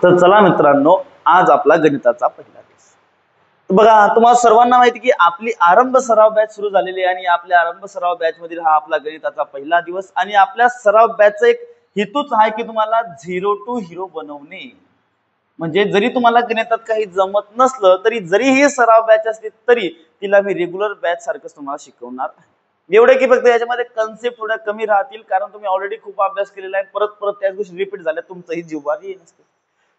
तर चला मित्रांनो, आज आपला गणिताचा पहिला दिवस। बघा, तुम्हाला सर्वांना माहिती की आपली आरंभ सराव बॅच सुरू झालेली आहे आणि आपल्या आरंभ सराव बॅच मधील हा आपला गणिताचा पहिला दिवस आणि आपल्या सराव बॅचचा एक हेतूच आहे की तुम्हाला झिरो टू हिरो बनवणे। म्हणजे जरी तुम्हाला गणितात काही जमत नसलं तरी जरी ही सराव बॅच असली तरी तिला मी रेग्युलर बॅच सारखंच तुम्हाला शिकवणार आहे। एवढे की फक्त याच्यामध्ये कन्सेप्ट थोड्या कमी राहतील, कारण तुम्ही ऑलरेडी खूप अभ्यास केलेला आहे, परत परत त्याच गोष्टी रिपीट झाल्या, तुमचंही जीवावर येईल नसते।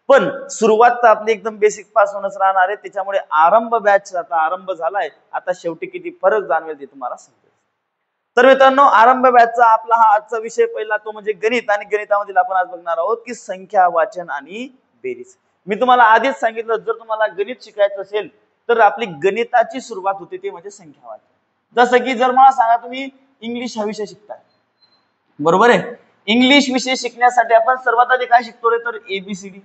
पण सुरुवात तर आपली एकदम बेसिक पासूनच राहणार आहे, त्याच्यामुळे आरंभ बॅच आता आरंभ झालाय, आता शेवटी किती फरक जाणवेल ते तुम्हाला समजेल। तर मित्रांनो, आरंभ बॅचचा आपला हा आजचा विषय पहिला तो म्हणजे गणित, आणि गणितामधील आपण आज बघणार आहोत की संख्या, वाचन आणि बेरीज। मी तुम्हाला आधीच सांगितलं, जर तुम्हाला गणित शिकायचं असेल तर आपली गणिताची सुरुवात होते ते म्हणजे संख्या वाचन। जसं की जर मला सांगा तुम्ही इंग्लिश हा विषय शिकताय, बरोबर आहे, इंग्लिश विषय शिकण्यासाठी आपण सर्वात आधी काय शिकतो रे, तर एबीसीडी,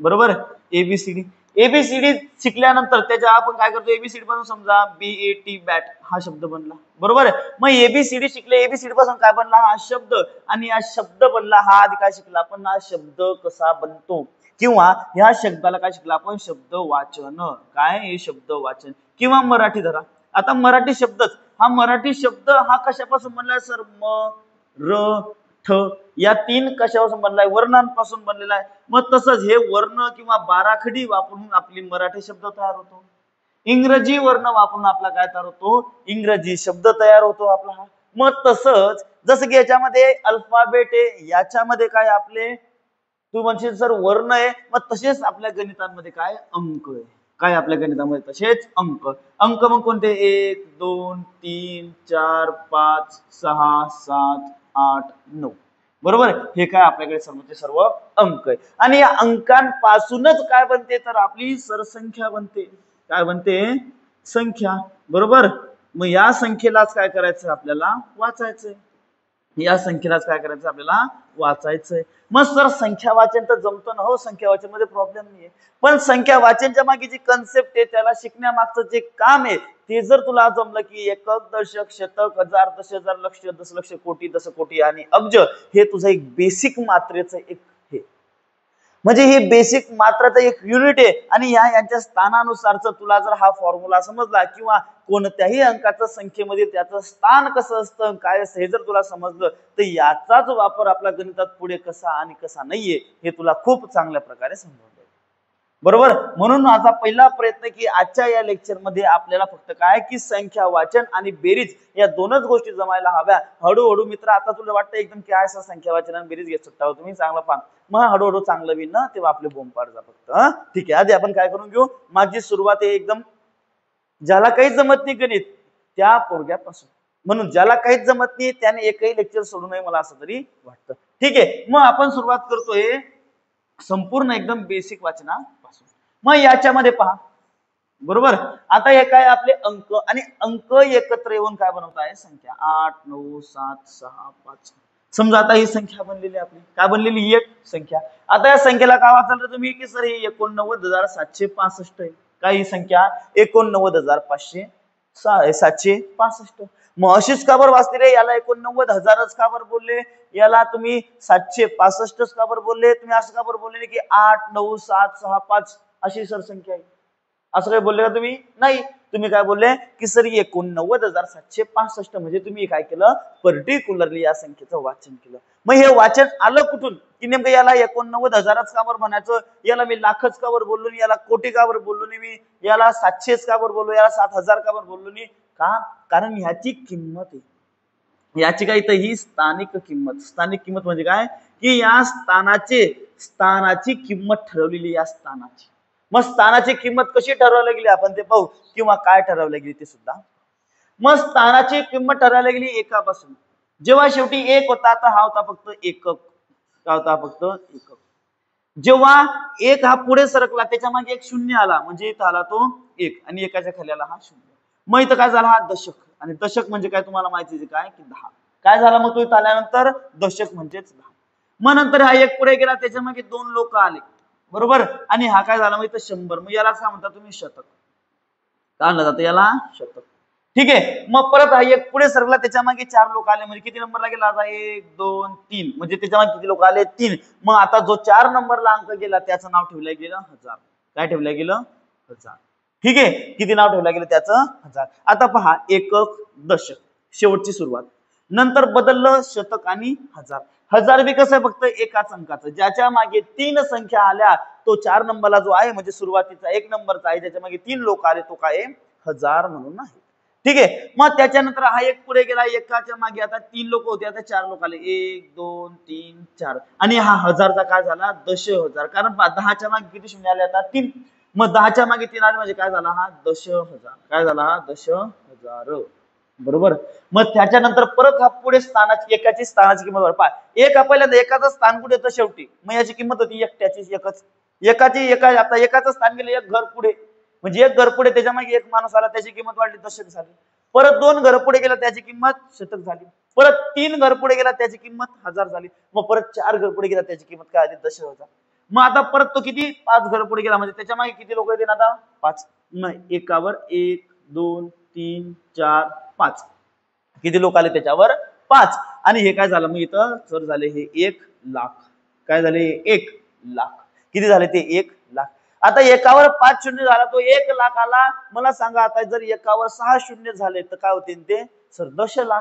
बरोबर, एबीसीडी। एबीसीडी शिकल्यानंतर त्याच्या आपण काय करतो, एबीसीडी पासून समजा बीएटी बॅट हा शब्द बनला, बरोबर। मग एबीसीडी शिकले, एबीसीडी पासून काय बनला, हा शब्द, आणि हा शब्द बनला, हा आधी काय शिकला आपण, हा शब्द कसा बनतो, किंवा ह्या शब्दाला काय शिकला आपण, शब्द वाचन, काय हे शब्द वाचन। किंवा मराठी धरा, आता मराठी शब्दच, हा मराठी शब्द हा कशापासून बनलाय सर, म र ठ या तीन कशापासून बनलाय, वर्णांपासून बनलेला आहे। मग तसंच हे वर्ण किंवा बाराखडी वापरून आपली मराठी शब्द तयार होतो, इंग्रजी वर्ण वापरून आपला काय तयार होतो, इंग्रजी शब्द तयार होतो आपला। मग तसंच जसं की याच्यामध्ये अल्फाबेट आहे, याच्यामध्ये काय आपले तू म्हणशील सर वर्ण आहे, मग तसेच आपल्या गणितांमध्ये काय अंक आहे, काय आपल्या गणितामध्ये तसेच अंक। अंक मग कोणते, 1 2 3 4 5 6 7 8 9, बरोबर। हे काय आपल्याकडे सर्वचे सर्व अंक आहे, आणि या अंकांपासूनच काय बनते, तर आपली सरसंख्या बनते। काय बनते, संख्या, बरोबर। मग या संख्येलाच काय करायचं आपल्याला, वाचायचंय, या संख्येलाच काय करायचं आपल्याला, वाचायचंय। मग सर संख्या वाचन तर जमतं ना, हो, संख्या वाचन मध्ये प्रॉब्लेम नाहीये, पण संख्या वाचनच्या मागे जी कन्सेप्ट आहे, त्याला शिकण्यामागचं जे काम आहे ते जर तुला जमलं की एकक, दशक, शतक, हजार, दश हजार, लक्ष, दशलक्ष, कोटी, दशकोटी आणि अब्ज हे तुझं एक बेसिक मात्रेचं एक हे, म्हणजे हे बेसिक मात्राचं एक युनिट आहे, आणि यांच्या स्थानानुसारच तुला जर हा फॉर्म्युला समजला किंवा कोणत्याही अंकाचं संख्येमध्ये त्याचं स्थान कसं असतं, काय असतं हे जर तुला समजलं तर याचाच वापर आपला गणितात पुढे कसा आणि कसा नाहीये हे तुला खूप चांगल्या प्रकारे समजलं, बरोबर। म्हणून माझा पहिला प्रयत्न की आजच्या या लेक्चर मध्ये आपल्याला फक्त काय की संख्या वाचन आणि बेरीज या दोनच गोष्टी जमायला हव्या। हळूहळू मित्र, आता तुला वाटतं एकदम काय असं संख्या वाचन आणि बेरीज घेत सुटता तुम्ही, चांगलं पाहा, मग हळूहळू चांगलं होईल ना, तेव्हा आपले बोंब पाड जा फक्त, ठीक आहे। आधी आपण काय करून घेऊ, माझी सुरुवात आहे एकदम ज्याला काही जमत नाही गणित त्या पोरग्यापासून, म्हणून ज्याला काहीच जमत नाही त्याने एकही लेक्चर सोडू नये, मला असं तरी वाटतं, ठीक आहे। मग आपण सुरुवात करतोय संपूर्ण एकदम बेसिक वाचनापासून। मग याच्यामध्ये पहा, बरोबर, आता हे काय आपले अंक, आणि अंक एकत्र येऊन काय बनवत आहे, संख्या 8 9 7 6 5। समजा आता ही संख्या बनलेली आपली, काय बनलेली, एक संख्या। आता या संख्येला काय वाचाल तुम्ही की सर ही 89,765 आहे, काय ही संख्या 89,765। मग अशीच का बरं वाचली रे, याला 89,000च का बरं बोलले, याला तुम्ही 765च का बरं बोलले, तुम्ही असं का बरं बोलले की 8 9 7 6 5 अशी सरसंख्या आहे, असं काही बोलले का तुम्ही, नाही। तुम्ही काय बोलले की सर 89,765, म्हणजे तुम्ही काय केलं, पर्टिक्युलरली या संख्येचं वाचन केलं। मग हे वाचन आलं कुठून की नेमकं याला 89,000च का बरं म्हणायचं, याला मी लाखच का बरं बोललो नाही, याला कोटी का बरं बोललो नाही मी, याला 700च का बरं बोललो, याला 7,000 का बरं बोललो नाही, का, कारण ह्याची किंमत आहे, याची काय तर ही स्थानिक किंमत। स्थानिक किंमत म्हणजे काय की या स्थानाची किंमत ठरवलेली, या स्थानाची। मग स्थानाची किंमत कशी ठरवली गेली आपण ते पाहू, किंवा काय ठरवलं गेली ते सुद्धा। मग स्थानाची किंमत ठरवली गेली एकापासून, जेव्हा शेवटी एक होता तर हा होता फक्त एकक, काय होता फक्त एकक। जेव्हा एक हा पुढे सरकला त्याच्या मागे एक शून्य आला, म्हणजे इथं आला तो एक, आणि एकाच्या खाली आला हा शून्य, मग इथं काय झाला, हा दशक, आणि दशक म्हणजे काय तुम्हाला माहिती आहे काय की 10, काय झाला मग तो इथं आल्यानंतर दशक म्हणजेच 10। मग नंतर हा एक पुढे गेला, त्याच्या मागे दोन लोक आले, बरोबर, आणि हा काय झाला मग इथं 100, मग याला काय म्हणता तुम्ही, शतक, काय म्हणलं जातं याला, शतक। ठीक आहे, मग परत हा एक पुढे सरकला, त्याच्या मागे 4 लोक आले, म्हणजे किती नंबरला गेला आता 1 2 3, म्हणजे त्याच्या मागे किती लोक आले 3. मग आता जो 4 नंबरला अंक गेला त्याचं नाव ठेवलं गेलं 1000. काय ठेवलं गेलं 1000. ठीक आहे, किती नाव ठेवलं गेलं त्याचं 1000. आता पहा एकक दशक शेवटची सुरुवात, नंतर बदललं शतक आणि हजार. हजार बी कसं आहे फक्त एकाच अंकाचं, ज्याच्या मागे 3 संख्या आल्या तो 4 नंबरला जो आहे म्हणजे सुरुवातीचा 1 नंबरचा आहे, ज्याच्या मागे 3 लोक आले तो काय हजार म्हणून आहे. ठीक आहे, मग त्याच्यानंतर हा एक पुढे गेला, एकाच्या मागे आता 3 लोक होते, आता 4 लोक आले, 1 2 3 4, आणि हा हजारचा काय झाला 10,000. कारण 10च्या मागे किती शून्य आले आता 3, मग 10च्या मागे 3 आले म्हणजे काय झाला हा 10,000. काय झाला हा 10,000. बरोबर. मग त्याच्यानंतर परत हा पुढे स्थानाची एकाची स्थानाची किंमत पहा, एक पहिल्यांदा एकाचं स्थान कुठे येतं शेवटी, मग याची किंमत होती एकट्याची एकच, एकाची आता एकाचं स्थान गेलं एक घर पुढे, म्हणजे एक घर पुढे त्याच्या मागे एक माणूस आला त्याची किंमत वाढली दशक झाली. परत 2 घर पुढे गेला त्याची किंमत शतक झाली. परत 3 घर पुढे गेला त्याची किंमत 1000 झाली. मग परत 4 घर पुढे गेला त्याची किंमत काय आली 10,000. मग आता परत तो किती 5 घर पुढे गेला, म्हणजे त्याच्या मागे किती लोक येतील आता 5. मग एकावर 1 2 3 4 5, किती लोक आले त्याच्यावर 5, आणि हे काय झालं मग इथं सर झाले हे 1 लाख. काय झाले 1 लाख, किती झाले ते 1 लाख. आता एकावर 5 शून्य झाला तो 1 लाख आला. मला सांगा आता जर एकावर 6 शून्य झाले तर काय होतील ते सर 10 लाख.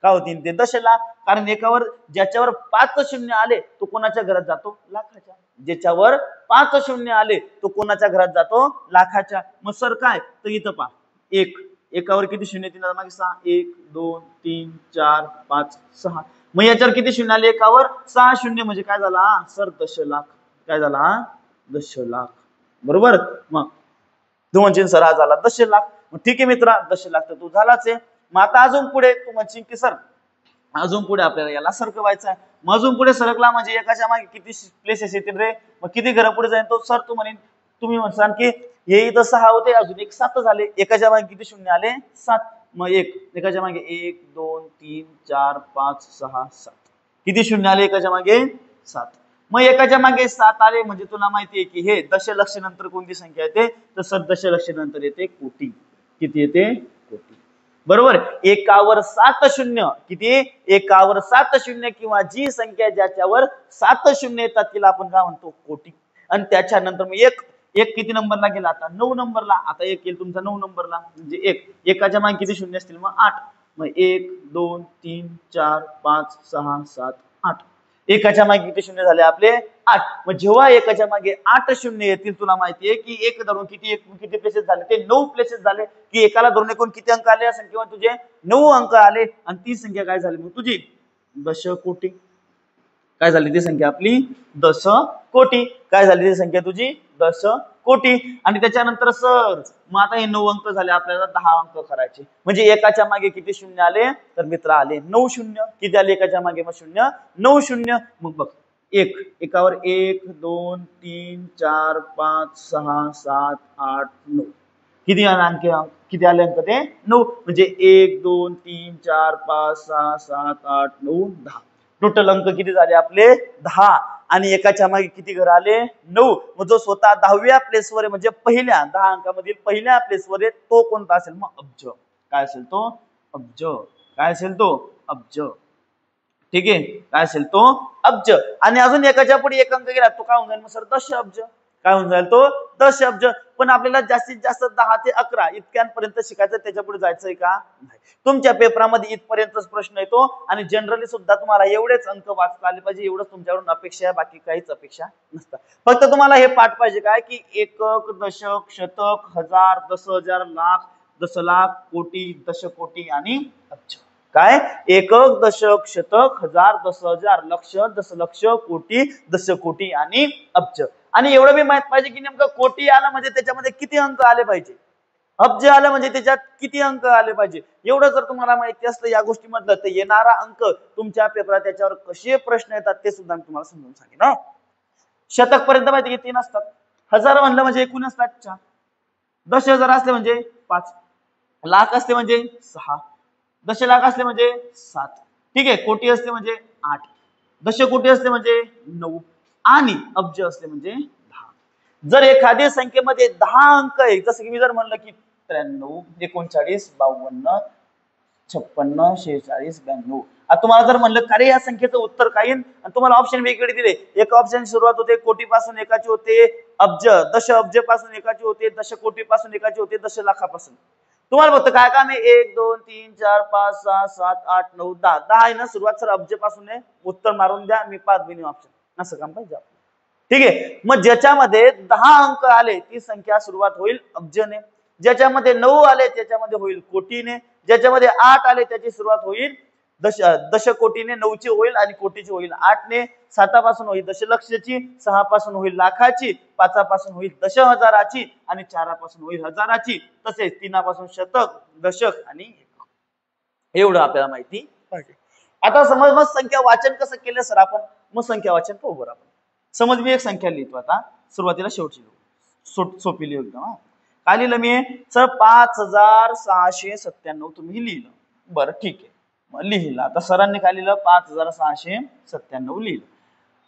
काय होतील ते 10 लाख, कारण एकावर ज्याच्यावर 5 शून्य आले तो कोणाच्या घरात जातो लाखाच्या, ज्याच्यावर 5 शून्य आले तो कोणाच्या घरात जातो लाखाच्या. मग सर काय तर इथं पहा एकावर किती शून्य येतील मागे 6, 1 2 3 4 5 6, मग याच्यावर किती शून्य आले एकावर 6 शून्य, म्हणजे काय झाला सर 10 लाख. काय झाला 10 लाख. बरोबर. मग 2 सर हा झाला 10 लाख. मग ठीक आहे मित्रा 10 लाख तर तू झालाच आहे. मग आता अजून पुढे तू म्हणशील की सर अजून पुढे आपल्याला याला सरकवायचं आहे. मग अजून पुढे सरकला म्हणजे एकाच्या मागे किती प्लेसेस येतील रे, मग किती घरं पुढे जाईल तो सर तुम्ही म्हणसान की हे इथं 6 होते अजून एक 7 झाले, एकाच्या मागे किती शून्य आले 7. मग एकाच्या मागे 1 2 3 4 5 6 7, किती शून्य आले एकाच्या मागे 7. मग एकाच्या मागे 7 आले म्हणजे तुला माहिती आहे की हे दशलक्ष नंतर कोणती संख्या येते तर सर दशलक्ष नंतर येते कोटी. किती येते कोटी. बरोबर. एकावर 7 शून्य, किती एकावर 7 शून्य किंवा जी संख्या ज्याच्यावर 7 शून्य येतात तिला आपण काय म्हणतो कोटी. आणि त्याच्यानंतर मग एक किती नंबरला गेला आता 9 नंबरला. आता एक येईल तुमचा 9 नंबरला, म्हणजे एकाच्या मागे किती शून्य असतील मग 8. मग 1 2 3 4 5 6 7 8, एकाच्या मागे किती शून्य झाले आपले 8. मग जेव्हा एकाच्या मागे 8 शून्य येतील तुला माहितीये की एक धरून किती प्लेसेस झाले ते 9 प्लेसेस झाले, की एकाला धरून एकूण किती अंक आले या संख्येवर तुझे 9 अंक आले, आणि ती संख्या काय झाली मग तुझी 10 कोटी. काय झाली ती संख्या आपली 10 कोटी. काय झाली ती संख्या तुझी 10 कोटी. आणि त्याच्यानंतर सर मग आता हे 9 अंक झाले, आपल्याला 10 अंक करायचे, म्हणजे एकाच्या मागे किती शून्य आले तर मित्र आले 9 शून्य. किती आले एकाच्या मागे मग शून्य 9 शून्य. मग बघ एकावर 1 2 3 4 5 6 7 8 9, किती अंक किती आले अंक ते 9, म्हणजे 1 2 3 4 5 6 7 8 9 10, टोटल अंक किती झाले आपले 10. आणि एकाच्या मागे किती घर आले 9. मग जो स्वतः 10व्या प्लेसवर म्हणजे पहिल्या 10 अंकामधील पहिल्या प्लेसवर आहे तो कोणता असेल मग अब्ज. काय असेल तो अब्ज. काय असेल तो अब्ज. ठीक आहे, काय असेल तो अब्ज. आणि अजून एकाच्या पुढे एक अंक गेला तो काय होऊन जाईल मग सर 10 अब्ज. काय होऊन जाईल तो 10 अब्ज. पण आपल्याला जास्तीत जास्त 10 ते 11 इतक्यांपर्यंत शिकायचं, त्याच्या पुढे जायचंय का नाही. तुमच्या पेपरामध्ये इथपर्यंतच प्रश्न येतो, आणि जनरली सुद्धा तुम्हाला एवढेच अंक वाचता आले पाहिजे, एवढंच तुमच्याकडून अपेक्षा आहे, बाकी काहीच अपेक्षा नसतात. फक्त तुम्हाला हे पाठ पाहिजे काय की एकक दशक शतक हजार 10,000 लाख 10 लाख कोटी दशकोटी आणि अब्ज. काय एकक दशक शतक हजार 10,000 लक्ष दशलक्ष कोटी दशकोटी आणि अब्ज. आणि एवढं बी माहित पाहिजे की नेमकं कोटी आला म्हणजे त्याच्यामध्ये किती अंक आले पाहिजे, अब्ज आलं म्हणजे त्याच्यात किती अंक आले पाहिजे. एवढं जर तुम्हाला माहिती असतं या गोष्टीमधलं तर येणारा अंक तुमच्या पेपरात त्याच्यावर कसे प्रश्न येतात ते सुद्धा मी तुम्हाला समजून सांगेन. शतक पर्यंत माहिती की 3 असतात, हजार म्हणलं म्हणजे एकूण असतात 4, 10,000 असले म्हणजे 5, लाख असले म्हणजे 6, 10 लाख असले म्हणजे 7, ठीक आहे, कोटी असले म्हणजे 8, दशकोटी असले म्हणजे 9, आणि अब्ज असले म्हणजे 10. जर एखाद्या संख्येमध्ये 10 अंक आहे, जसं की मी जर म्हणलं की 93, 39, 52, 56, 46, 92. आता तुम्हाला जर म्हणलं अरे या संख्येचं उत्तर काय येईल आणि तुम्हाला ऑप्शन वेगवेगळे दिले, एका ऑप्शन सुरुवात होते कोटीपासून एकाची होते अब्ज, दश अब्ज पासून एकाची होते दश कोटीपासून एकाची होते दश लाखापासून. तुम्हाला फक्त काय काम आहे 1 2 3 4 5 6 7 8 9 10 10 आहे ना सुरुवात सर अब्ज पासून आहे उत्तर मारून द्या मी 5 बिनी ऑप्शन असं काम पाहिजे. ठीक आहे मग ज्याच्यामध्ये 10 अंक आले ती संख्या सुरुवात होईल अब्जने, ज्याच्यामध्ये 9 आले त्याच्यामध्ये होईल कोटीने, ज्याच्यामध्ये 8 आले त्याची सुरुवात होईल दशकोटीने, 9 ची होईल आणि कोटीची होईल 8 ने, 7 पासून होईल दशलक्षची, 6 पासून होईल लाखाची, 5 पासून होईल दश हजाराची आणि 4 पासून होईल हजाराची, तसेच 3 पासून शतक, दशक आणि एकक. एवढं आपल्याला माहिती पाहिजे. आता समज मग संख्या वाचन कसं केलं सर आपण, मग संख्या वाचन पाहू बरं आपण. समज मी एक संख्या लिहितो आता सुरुवातीला शेवटची सोपी लिहू एकदम. काय लिहिलं मी सर 5697 तुम्ही लिहिलं बरं ठीक आहे लिहिलं. आता सरांनी काय लिहिलं 5697 लिहिलं.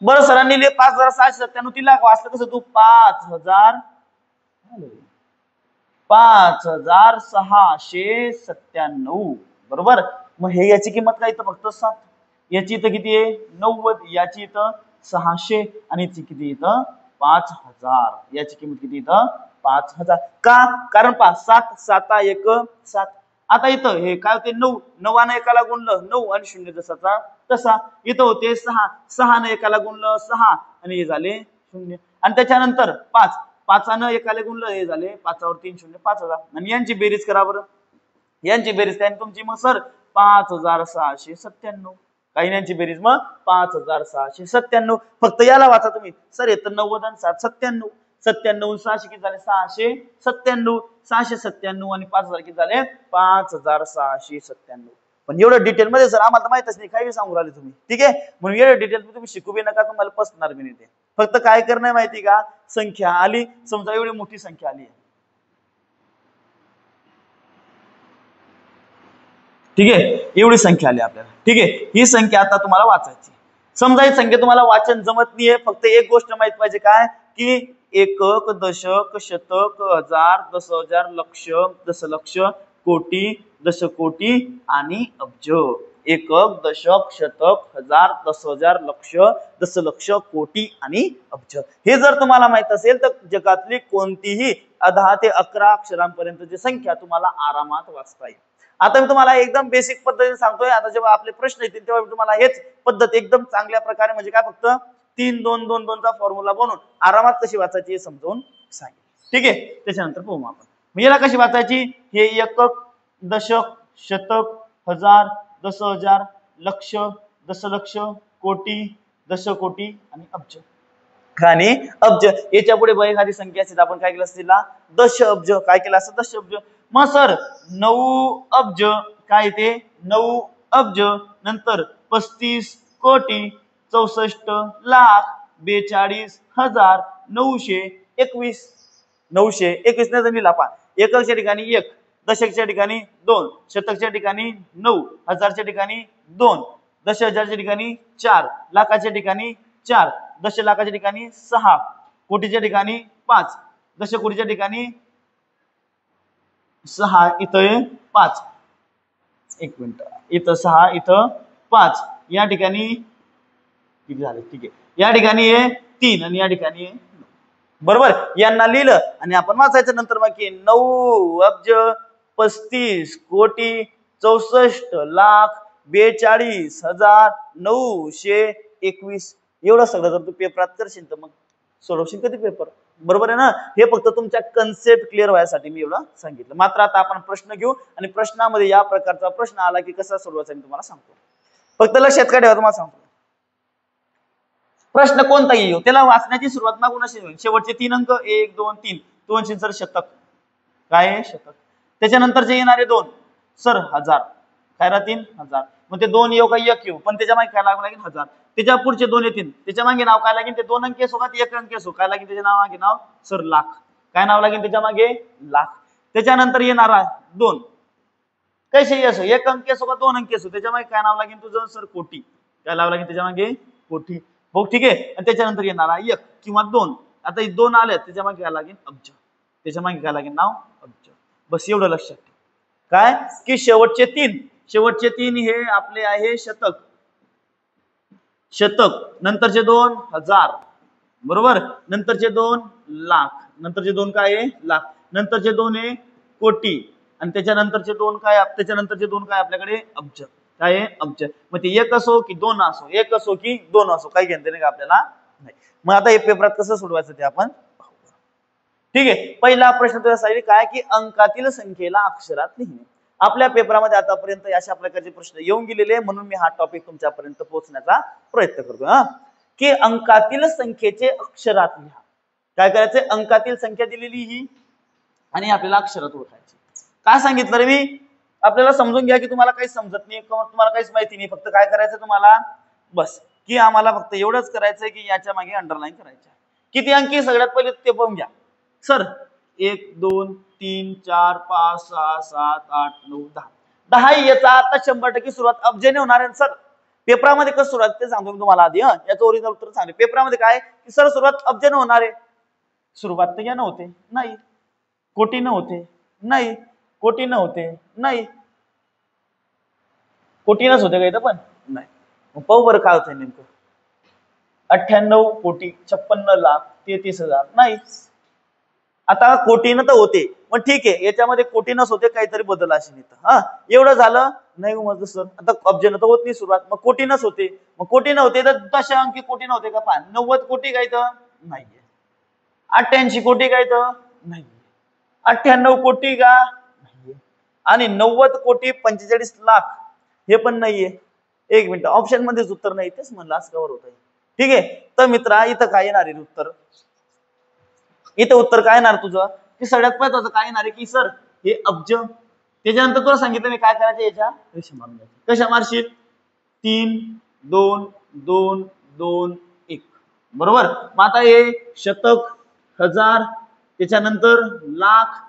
बरं सरांनी लिहिले 5697 ती लाख वाचलं कसं तू 5697 बरोबर. मग हे याची किंमत काय इथं फक्त 7, याची इथं किती आहे 90, याची इथं 600 आणि याची किती इथं 5000, याची किंमत किती इथं 5000 का कारण 7 7 1 7. आता इथं हे काय होते 9 9 ने एकाला गुणलं 9 आणि 0 जसाचा तसा, इथं होते 6 6 ने एकाला गुणलं 6 आणि हे झाले 0 आणि त्याच्यानंतर 5 5 ने एकाला गुणलं हे झाले 5 वर 3 0 5000 आणि यांची बेरीज करा बरं. यांची बेरीज काय तुमची मग सर 5697 काही यांची बेरीज मग 5697. फक्त याला वाचा तुम्ही सर येतं 90 आणि 7 97 97 600 किती झाले 697 697 आणि 5000 किती झाले 5697. पण एवढं डिटेल मध्ये सर आम्हाला माहितच नाही काही सांगू राहिले तुम्ही. ठीक आहे म्हणून एवढं डिटेल तुम्ही शिकू बी नका तुम्हाला पसणार बी नाही ते. फक्त काय करणं माहिती का संख्या आली समजा एवढी मोठी संख्या आली ठीक आहे एवढी संख्या आली आपल्याला. ठीक आहे ही संख्या आता तुम्हाला वाचायची. समजा ही संख्या तुम्हाला वाचन जमत नाहीये फक्त एक गोष्ट माहित पाहिजे काय की एकक दशक शतक हजार दश हजार लक्ष दशलक्ष कोटी दशकोटी आणि अब्ज. एकक दशक शतक हजार दश हजार लक्ष दशलक्ष कोटी आणि अब्ज हे जर तुम्हाला माहित असेल तर जगातली कोणतीही 10 ते 11 अक्षरांपर्यंतची संख्या तुम्हाला आरामात वाचता येईल. आता मी तुम्हाला एकदम बेसिक पद्धतीने सांगतोय. आता जेव्हा आपले प्रश्न येतील तेव्हा मी तुम्हाला हेच पद्धत एकदम चांगल्या प्रकारे म्हणजे काय फक्त 3 2 2 2 चा फॉर्म्युला बनवून आरामात कशी वाचायची हे समजावून सांगेल. ठीक आहे त्याच्यानंतर पाहू आपण मी याला कशी वाचायची. हे एकक दशक शतक हजार दश हजार लक्ष दशलक्ष कोटी दशकोटी आणि अब्ज. आणि अब्ज याच्या पुढे एखादी संख्या असेल आपण काय केलं असेल दश अब्ज काय केलं असं दश अब्ज. मग सर 9 अब्ज काय ते 9 अब्ज नंतर 35 कोटी 64 लाख 42,921 921 ने जमीला पा एककच्या ठिकाणी 1 दशकच्या ठिकाणी 2 शतकच्या ठिकाणी 9 हजारच्या ठिकाणी 2 दश हजारच्या ठिकाणी 4 लाखाच्या ठिकाणी 4 दश लाखाच्या ठिकाणी 6 कोटीच्या ठिकाणी 5 दश कोटीच्या ठिकाणी 6 इथं 5 एक मिनिट इथं 6 इथं 5 या ठिकाणी किती झाले. ठीक आहे या ठिकाणी आहे 3 आणि या ठिकाणी आहे 9 बरोबर. यांना लिहिलं आणि आपण वाचायचं नंतर मग 9 अब्ज 35 कोटी 64 लाख 42,921 एवढं सगळं जर तू पेपरात करशील तर मग सोडवशील कधी पेपर बरोबर आहे ना. हे फक्त तुमच्या कन्सेप्ट क्लिअर व्हायसाठी मी एवढं सांगितलं. मात्र आता आपण प्रश्न घेऊ आणि प्रश्नामध्ये या प्रकारचा प्रश्न आला की कसा सोडवायचा मी तुम्हाला सांगतो. फक्त लक्षात काय ठेवा तुम्हाला सांगतो प्रश्न कोणता येईल त्याला वाचण्याची सुरुवात मागून अशी होईल. शेवटचे 3 अंक 1 2 3 2 सर शतक काय आहे शतक. त्याच्यानंतरचे येणारे 2 सर हजार काय राहतील 1000. मग ते 2 येऊ का 1 येऊ पण त्याच्या मागे काय लागेल 1000. त्याच्या पुढचे 2 येतील त्याच्या मागे नाव काय लागेल ते 2 अंकी असो का 1 अंकी असो काय लागेल त्याच्या नाव मागे नाव सर लाख काय नाव लागेल त्याच्या मागे लाख. त्याच्यानंतर येणारा 2 कैसे असो 1 अंकी असो का 2 अंकी असो त्याच्या मागे काय नाव लागेल तुझं सर कोटी काय नाव लागेल त्याच्या मागे कोटी हो ठीक आहे. आणि त्याच्यानंतर येणारा 1 किंवा 2 आता 2 आले त्याच्या मागे काय लागेल अब्ज त्याच्या मागे काय लागेल नाव अब्ज. बस एवढं लक्षात ठेव. काय की शेवटचे तीन हे आपले आहे शतक, नंतरचे 2 हजार, बरोबर, नंतरचे 2 लाख, नंतरचे 2 काय आहे लाख, नंतरचे 2 आहे कोटी, आणि त्याच्यानंतरचे 2 काय, त्याच्यानंतरचे 2 काय आपल्याकडे अब्ज. काय आहे अब्ज. मग ते 1 असो की 2 असो, 1 असो की 2 असो, काही घेणं नाही का आपल्याला नाही. मग आता हे पेपरात कसं सोडवायचं ते आपण पाहू. ठीक आहे, पहिला प्रश्न त्यासाठी काय की अंकातील संख्येला अक्षरात लिहिणे. आपल्या पेपरामध्ये आतापर्यंत अशा प्रकारचे प्रश्न येऊन गेलेले, म्हणून मी हा टॉपिक तुमच्यापर्यंत पोहोचण्याचा प्रयत्न करतो. की अंकातील संख्येचे अक्षरात लिहा. काय करायचंय, अंकातील संख्या दिलेली ही आणि आपल्याला अक्षरात ओळखायची. काय सांगितलं रे मी, आपल्याला समजून घ्या की तुम्हाला काही समजत नाही, तुम्हाला काहीच माहिती नाही, फक्त काय करायचं तुम्हाला, बस की आम्हाला फक्त एवढंच करायचंय की याच्या मागे अंडरलाईन करायचं. किती अंकी सगळ्यात पहिले ते पाहून घ्या सर. 1 2 3 4 5 6 7 8 9 10. 10 याचा आता 100% सुरुवात अब्जाने होणार आहे सर. पेपरामध्ये कसं सुरुवात ते सांगतो मी तुम्हाला आधी. याचं ओरिजिनल उत्तर सांगतो. पेपरामध्ये काय की सर सुरुवात अब्जाने होणार आहे. सुरुवात तर यानं होते नाही, कोटीनं होते नाही, कोटीनं होते नाही, कोटीनच होते का इथं पण नाही. मग पाहू बरं काय होतंय नेमकं. 98 कोटी 56 लाख 33,000 नाही. आता कोटीनं तर होते, मग ठीक आहे, याच्यामध्ये कोटीनच होते, काहीतरी बदल असेल इथं. एवढं झालं नाही उमजलं सर. आता अब्जानं तर होत नाही सुरुवात, मग कोटीनच होते, मग कोटीनं होते तर दशांकी कोटीनं होते का, 90 कोटी काय तर नाहीये, 88 कोटी काय तर नाहीये, 98 कोटी का नाहीये, आणि 90 कोटी 45 लाख हे पण नाहीये. एक मिनिट, ऑप्शन मध्येच उत्तर नाही, तेच म्हणलं असं कवर होत आहे. ठीक आहे, तर मित्रा इथं काय येणार आहे उत्तर, इथं उत्तर काय येणार तुझं की सगळ्यात महत्वाचं काय येणार आहे की सर हे अब्ज. त्याच्यानंतर तुला सांगितलं मी काय करायचं, याच्या रेषा मारून घ्यायच्या. कशा मारशील, 3 2 2 2 1, बरोबर. मग आता हे शतक, हजार, त्याच्यानंतर लाख,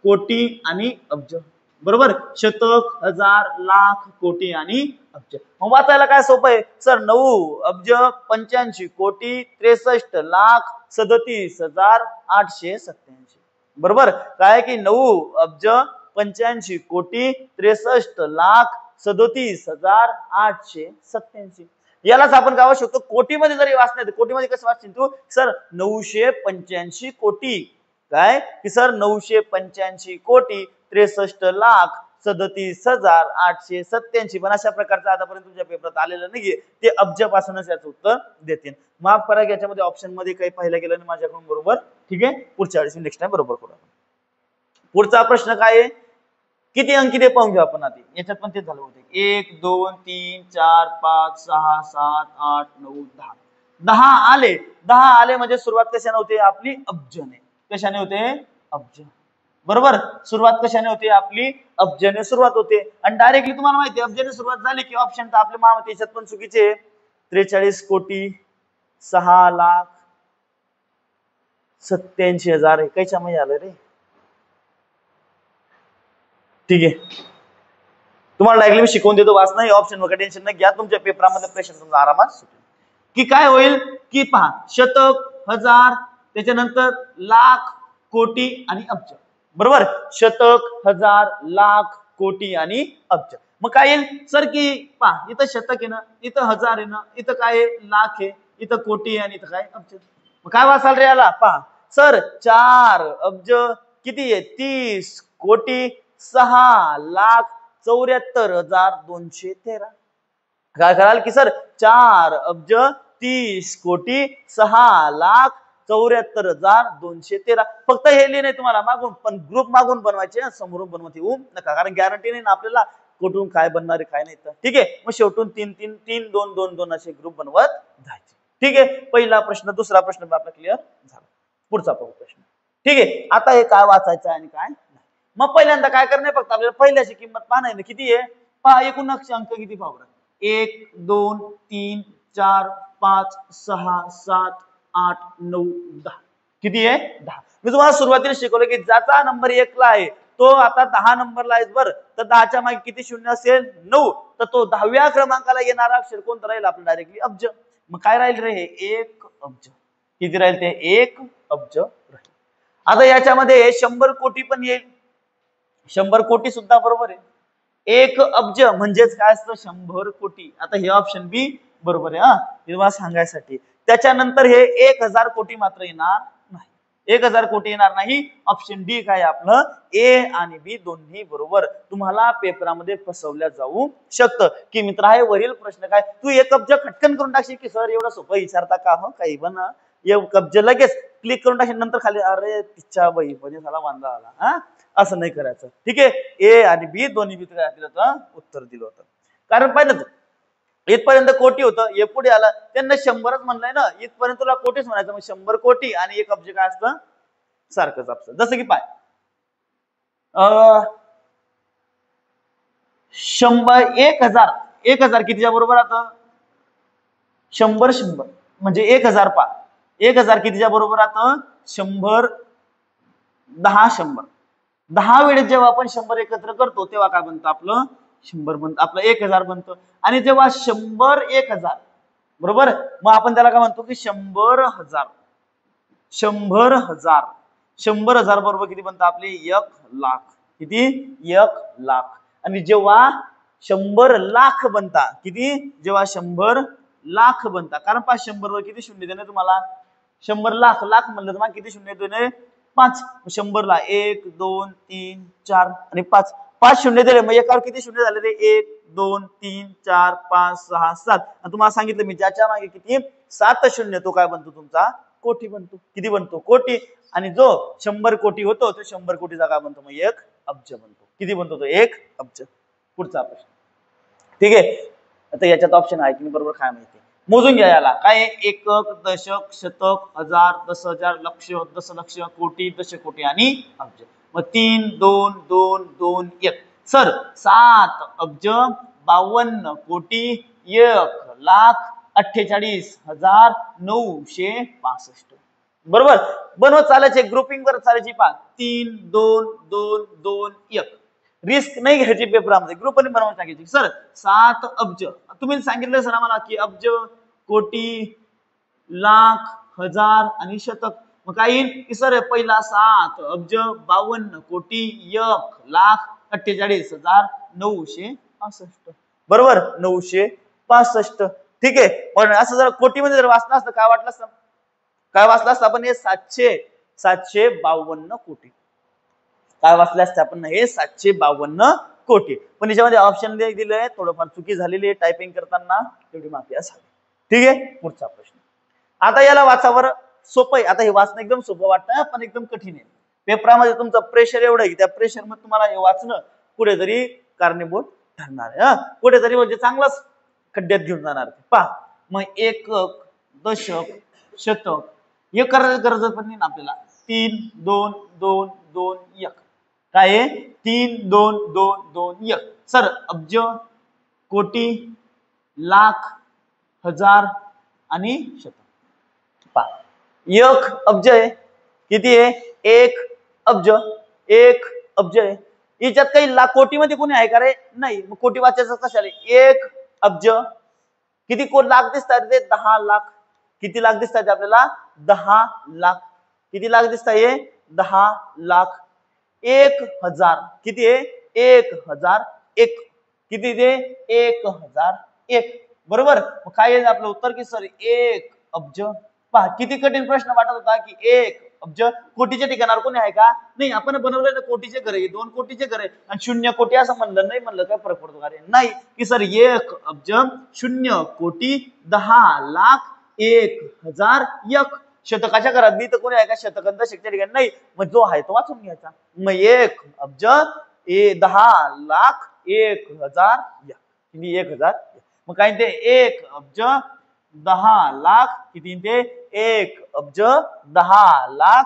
कोटी आणि अब्ज, बरोबर. शतक, हजार, लाख, कोटी आणि अब्ज. मग वाचायला काय सोपं आहे सर, 9 अब्ज 85 कोटी 63 लाख 37,887, बरोबर. काय की 9 अब्ज 85 कोटी 63 लाख 37,887. यालाच आपण काय वाचू शकतो, कोटीमध्ये जरी वाचण्यात, कोटीमध्ये कसं वाचशील तू सर, 985 कोटी, काय की सर 985 कोटी 63 लाख 37,887. पण अशा प्रकारचं आतापर्यंत तुमच्या पेपरात आलेलं नाहीये, ते अब्जापासूनच याचं उत्तर देतील. माफ करा, याच्यामध्ये ऑप्शन मध्ये काही पाहिलं गेलं नाही माझ्याकडून, बरोबर. ठीक आहे, पुढच्या वेळेस नेक्स्ट टाइम बरोबर करू. पुढचा प्रश्न काय आहे, किती अंकी ते पाहून घेऊ आपण आधी. याच्यात पण ते झालं होते 1 2 3 4 5 6 7 8 9 10. 10 आले, 10 आले म्हणजे सुरुवात कशाने होते आपली, अब्जने. कशाने होते, अब्ज, बरोबर. सुरुवात कशाने होते आपली, अब्जने सुरुवात होते. आणि डायरेक्टली तुम्हाला माहिती आहे अब्जने सुरुवात झाली की ऑप्शन तर आपल्या माहिती याच्यात पण चुकीचे. 43 कोटी 6,87,000 कायच्या मध्ये आलं रे. ठीक आहे, तुम्हाला डायरेक्टली मी शिकवून देतो, वाच नाही ऑप्शन वगैरे टेन्शन नाही घ्या, तुमच्या पेपरामध्ये प्रेशर तुमचा आरामात सुटेल. की काय होईल की पहा, शतक, हजार, त्याच्यानंतर लाख, कोटी आणि अब्ज, बरोबर. शतक, हजार, लाख, कोटी आणि अब्ज. मग काय येईल सर की पहा, इथं शतक आहे ना, इथं हजार आहे ना, इथं काय आहे लाख आहे, इथं कोटी आहे आणि इथं काय अब्ज. मग काय वाचाल रे याला, पहा सर 4 अब्ज किती आहे 30 कोटी 6,74,213. काय कराल की सर 4 अब्ज 30 कोटी 6,74,213. फक्त हे लिहिणे तुम्हाला मागून, पण ग्रुप मागून बनवायचे, समोरून बनवत येऊ नका, कारण गॅरंटी नाही ना आपल्याला कुठून काय बनणार आहे काय नाही. तर ठीक आहे, मग शेवटून 3 3 3 2 2 2 असे ग्रुप बनवत जायचे. ठीक आहे, पहिला प्रश्न, दुसरा प्रश्न आपला क्लिअर झाला. पुढचा प्रश्न. ठीक आहे, आता हे काय वाचायचं आणि काय नाही. मग पहिल्यांदा काय करणे, फक्त आपल्याला पहिल्याची किंमत पाहणार किती आहे, पहा एकूण अंक किती पाहू, 1 2 3 4 5 6 7 8 9 10. किती आहे 10. मी तुम्हाला सुरुवातीला शिकवलं की ज्याचा नंबर 1 ला आहे तो आता 10 नंबरला आहे, बरं. तर 10च्या मागे किती शून्य असेल 9, तर तो 10व्या क्रमांकाला येणारा अक्षर कोणतं राहील आपलं, डायरेक्टली अब्ज. मग काय राहील रे, हे 1 अब्ज. किती राहील ते 1 अब्ज राहील. आता याच्यामध्ये 100 कोटी पण येईल, 100 कोटी सुद्धा बरोबर आहे. 1 अब्ज म्हणजेच काय असतं 100 कोटी. आता हे ऑप्शन बी बरोबर आहे. हे मला सांगायसाठी. त्याच्यानंतर हे 1000 कोटी मात्र येणार नाही. 1000 कोटी येणार नाही. ऑप्शन डी काय आपलं ए आणि बी दोन्ही बरोबर. तुम्हाला पेपरामध्ये फसवल्या जाऊ शकतं की मित्र हे वरील प्रश्न काय तू 1 अब्ज खटकन करून टाकशील की सर एवढं सोपं विचारता का हो काही पण 1 अब्ज लगेच क्लिक करून टाकशील नंतर खाली अरे तिच्या बाई म्हणजे झाला वांदा आला. असं नाही करायचं. ठीक आहे. ए आणि बी दोन्ही बी काय दिलं होतं उत्तर दिलं होतं. कारण पाहिलं इथपर्यंत कोटी होतं हे पुढे आलं त्यांना 100च म्हणलंय ना इथपर्यंत तुला कोटीच म्हणायचं मग 100 कोटी आणि 1 अब्ज काय असतं सारखंच असतं. जसं की पाय 1000 कितीच्या बरोबर आता 100 म्हणजे 1000 पा 1000 कितीच्या बरोबर आता 100 10 वेळेस जेव्हा आपण 100 एकत्र करतो तेव्हा काय बनतं आपलं 100 बनतं आपलं 1000 बनतं. आणि जेव्हा 100 1000 बरोबर मग आपण त्याला काय म्हणतो की 100,000 100,000 बरोबर किती बनतं आपले 1 लाख. किती 1 लाख. आणि जेव्हा 100 लाख बनता किती जेव्हा 100 लाख बनता कारण 100 वर किती शून्य देणे तुम्हाला 100 लाख लाख म्हणलं तुम्हाला किती शून्य देणे 5. 100 ला 1 2 3 4 आणि 5 5 शून्य दिले मग एकावर किती शून्य झाले ते 1 2 3 4 5 6 7. तुम्हाला सांगितलं मी ज्याच्या मागे किती 7 शून्य तो काय बनतो तुमचा कोटी बनतो. किती बनतो कोटी. आणि जो 100 कोटी होतो तो 100 कोटीचा काय बनतो मग 1 अब्ज बनतो. किती बनतो तो 1 अब्ज. पुढचा प्रश्न. ठीक आहे. आता याच्यात ऑप्शन आहे की बरोबर काय माहिती मोजून घ्या याला काय एकक दशक शतक हजार 10,000 लक्ष दशलक्ष कोटी दशकोटी आणि अब्ज. मग 3 2 2 2 1 सर 7 अब्ज 52 कोटी 1,48,965 बरोबर. बनवत चालायचे ग्रुपिंग वर चालायची पा 3 2 2 2 1 रिस्क नाही घ्यायची पेपरामध्ये ग्रुपने बनवून टाकायची. सर 7 अब्ज तुम्ही सांगितलं सर आम्हाला की अब्ज कोटी लाख हजार आणि शतक मग काय येईल की सर पहिला 7 अब्ज 52 कोटी 1,48,965 बरोबर 965. ठीक आहे. पण असं जर कोटीमध्ये जर वाचलं असतं काय वाटलं असतं काय वाचलं असतं आपण हे 752 कोटी काय वाचले असते आपण हे 752 कोटी. पण याच्यामध्ये ऑप्शन दिलंय थोडंफार चुकी झालेली आहे टायपिंग करताना तेवढी माफी असावी. ठीक आहे. पुढचा प्रश्न. आता याला वाचावर सोपं आहे. आता हे वाचणं एकदम सोपं वाटतं पण एकदम कठीण आहे. पेपरामध्ये तुमचं प्रेशर एवढं आहे की त्या प्रेशर मध्ये तुम्हाला हे वाचणं कुठेतरी कारणीभूत ठरणार आहे. कुठेतरी म्हणजे चांगलाच खड्ड्यात घेऊन जाणार. पहा मग एकक दशक शतक हे करायचं गरज पण नाही आपल्याला 3 2 2 2 1 काय 3 2 2 2 1 सर अब्ज कोटी लाख हजार आणि शतक. पहा 1 अब्ज आहे किती आहे 1 अब्ज 1 अब्ज आहे. याच्यात काही लाख कोटीमध्ये कोणी आहे का रे नाही. मग कोटी वाचायचं कशाला 1 अब्ज किती लाख दिसतात ते 10 लाख. किती लाख दिसतात आपल्याला 10 लाख. किती लाख दिसतात 10 लाख. 1,000 किती आहे 1,001 किती ते 1,001 बरोबर. मग काय आहे आपलं उत्तर की सर 1 अब्ज. पहा किती कठीण प्रश्न वाटत होता की 1 अब्ज कोटीच्या ठिकाणावर कोणी आहे का नाही. आपण बनवलेलं कोटीचे घर आहे 2 कोटीचे घर आहे आणि 0 कोटी असं म्हणलं नाही म्हणलं काय फरक पडतो का रे नाही की सर 1 अब्ज 0 कोटी 10 लाख 1,001 शतकाच्या घरात बी तर कोणी आहे का शतक दशकच्या ठिकाणी नाही. मग जो आहे तो वाचून घ्यायचा. मग 1 अब्ज 10 लाख 1,001 किती 1,000 मग काय ते 1 अब्ज 10 लाख किती ते 1 अब्ज 10 लाख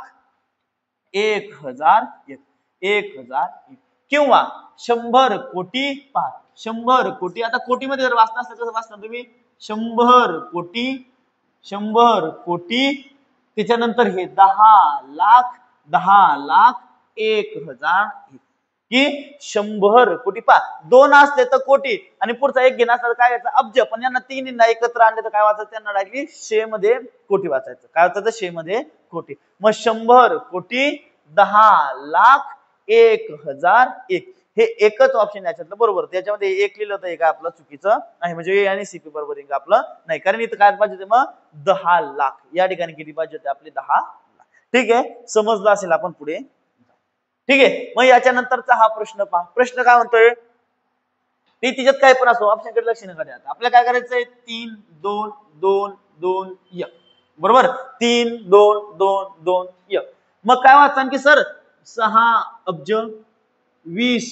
1,001 1,001 किंवा 100 कोटी. पहा 100 कोटी. आता कोटीमध्ये जर वाचलं असतं कसं वाचणार तुम्ही 100 कोटी 100 कोटी त्याच्यानंतर हे 10 लाख 1,000 की 100 कोटी. पहा 2 असले तर कोटी आणि पुढचा 1 घेणार असला तर काय घ्यायचं अब्ज. पण यांना 3 एकत्र आणले तर काय वाचायचं त्यांना डायरेक्टली 100 मध्ये कोटी वाचायचं. काय वाचायचं 100 मध्ये कोटी. मग 100 कोटी 10 लाख 1001 हे एकच ऑप्शन याच्यातलं बरोबर. त्याच्यामध्ये एक लिहिलं तर एक आपलं चुकीचं आहे, म्हणजे ए आणि सीपी बरोबर आहे आपलं नाही, कारण इथं काय पाहिजे होते मग 10 लाख. या ठिकाणी किती पाहिजे होते आपले 10 लाख. ठीक आहे, समजलं असेल. आपण पुढे ठीक आहे. मग याच्या नंतरचा हा प्रश्न पहा. प्रश्न काय म्हणतोय ते तिच्यात काय पण असो ऑप्शनकडे लक्ष नका द्या. आपल्याला काय करायचंय 3 2 2 2 1 बरोबर. 3 2 2 2 1 मग काय वाचता की सर 6 अब्ज 20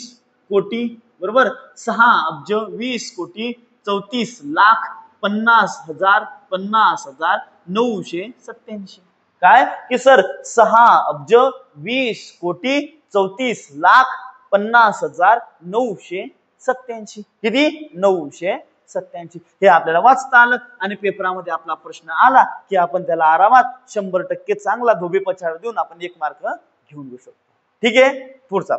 कोटी बरोबर. 6 अब्ज 20 कोटी 34 लाख 50,987. काय की सर 6 अब्ज 20 कोटी 34 लाख 50,987. किती 987. हे आपल्याला वाचता आलं आणि पेपरामध्ये आपला प्रश्न आला की आपण त्याला आरामात 100% चांगला धोबी पछाड देऊन आपण 1 मार्क घेऊन घेऊ शकतो. ठीक आहे. पुढचा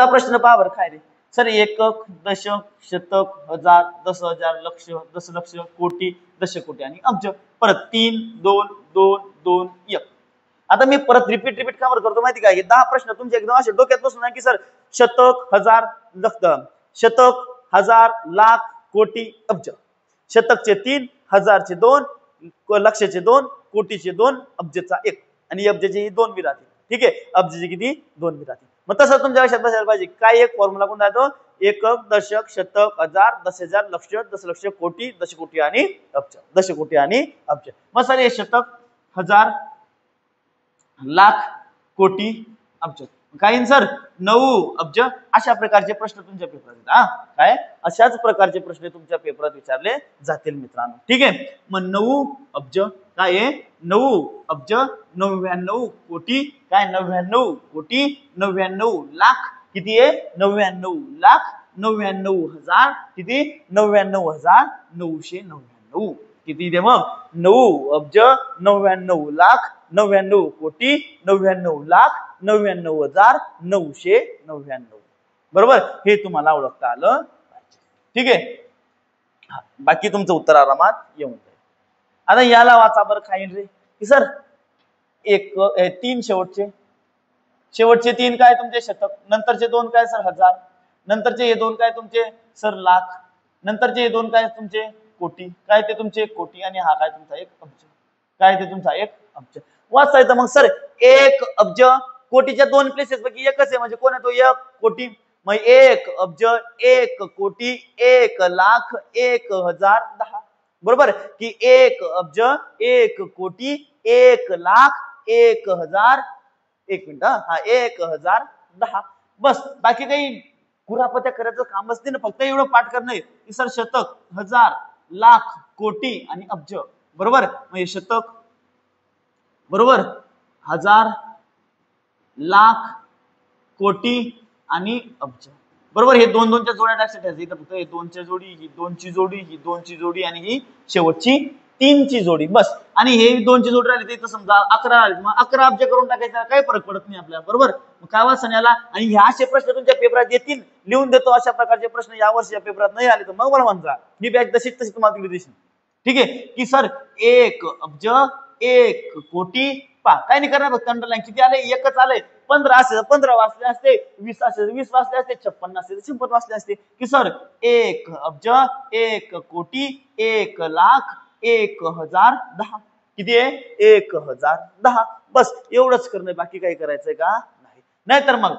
प्रश्न पहा बरं काय रे सर. एकक दशक शतक हजार 10,000 लक्ष दशलक्ष कोटी दशकोटी आणि अब्ज. परत 3 2 2 2 1. आता मी परत रिपीट का बरं करतो माहिती काय, 10 प्रश्न तुमचे एकदम असे डोक्यात बसून आहे की सर शतक हजार शतक हजार लाख कोटी अब्ज. शतकचे 3 हजारचे 2 लक्षाचे 2 कोटीचे 2 अब्जचा 1 आणि अब्जचे 2 बी राहतील. ठीक आहे. अब्जचे किती 2 बी राहतील. मग तसं तुमच्या लक्षात बसायला पाहिजे काय एक फॉर्म्युला कोणता आहे तो एकक दशक शतक हजार 10,000 लक्ष दशलक्ष कोटी दशकोटी आणि अब्ज. दशकोटी आणि अब्ज. मग सर हे शतक हजार लाख कोटी अब्ज काय सर 9 अब्ज. अशा प्रकारचे प्रश्न तुमच्या पेपरात येतात. हा काय अशाच प्रकारचे प्रश्न तुमच्या पेपरात विचारले जातील मित्रांनो. ठीक आहे. मग 9 अब्ज काय आहे 9 अब्ज 99 कोटी काय 99 कोटी 99 लाख किती आहे 99 लाख 99,000 किती 99,999 किती दे मग 9 अब्ज 99 लाख 99 कोटी 99 लाख 99,999 बरोबर. हे तुम्हाला ओळखता आलं पाहिजे. ठीक आहे. बाकी तुमचं उत्तर आरामात येऊन जाईल. आता याला वाचा बरं काय रे की सर एक 3 शेवटचे 3 काय तुमचे शतक नंतरचे 2 काय सर हजार नंतरचे हे 2 काय तुमचे सर लाख नंतरचे हे 2 काय तुमचे कोटी काय ते तुमचे कोटी आणि हा काय तुमचा 1 अब्ज काय ते तुमचा 1 अब्ज वाचायचं. मग सर 1 अब्ज कोटीच्या 2 प्लेसेस पैकी एकच आहे म्हणजे कोण आहे तो 1 कोटी. मग 1 अब्ज 1 कोटी 1 लाख 1,010 बरोबर की 1 अब्ज 1 कोटी 1 लाख 1,000 1 मिनिट हा 1,010 बस. बाकी काही कुरापत्या करायचं काम असते ना फक्त एवढं पाठ करणं की सर शतक हजार लाख कोटी आणि अब्ज बरोबर. म्हणजे शतक बरोबर हजार लाख कोटी आणि अब्ज बरोबर. हे 2-2च्या जोड्या लक्षात ठेवायचं. इथं फक्त हे 2च्या जोडी ही 2ची जोडी ही 2ची जोडी आणि ही शेवटची 3ची जोडी बस. आणि हे 2ची जोडी राहिली तर समजा 11 आले मग 11 अब्ज करून टाकायचा काही फरक पडत नाही आपल्याला बरोबर. मग काय वाचन याला आणि ह्या असे प्रश्न तुमच्या पेपरात येतील लिहून देतो. अशा प्रकारचे प्रश्न या वर्षीच्या पेपरात नाही आले तर मग मला म्हणजा मी बॅच तशी तुम्हाला दिली दिसेल. ठीक आहे की सर 1 अब्ज 1 कोटी पा काय नाही करणार फक्त अंडरलाईन किती आले एकच आले 15 असे 15 वाचले असते 20 असे 20 वाचले असते 56 असते 56 वाचले असते की सर 1 अब्ज 1 कोटी 1 लाख 1,010 किती आहे 1,010 बस. एवढंच करणं बाकी काही करायचंय का नाही. नाहीतर मग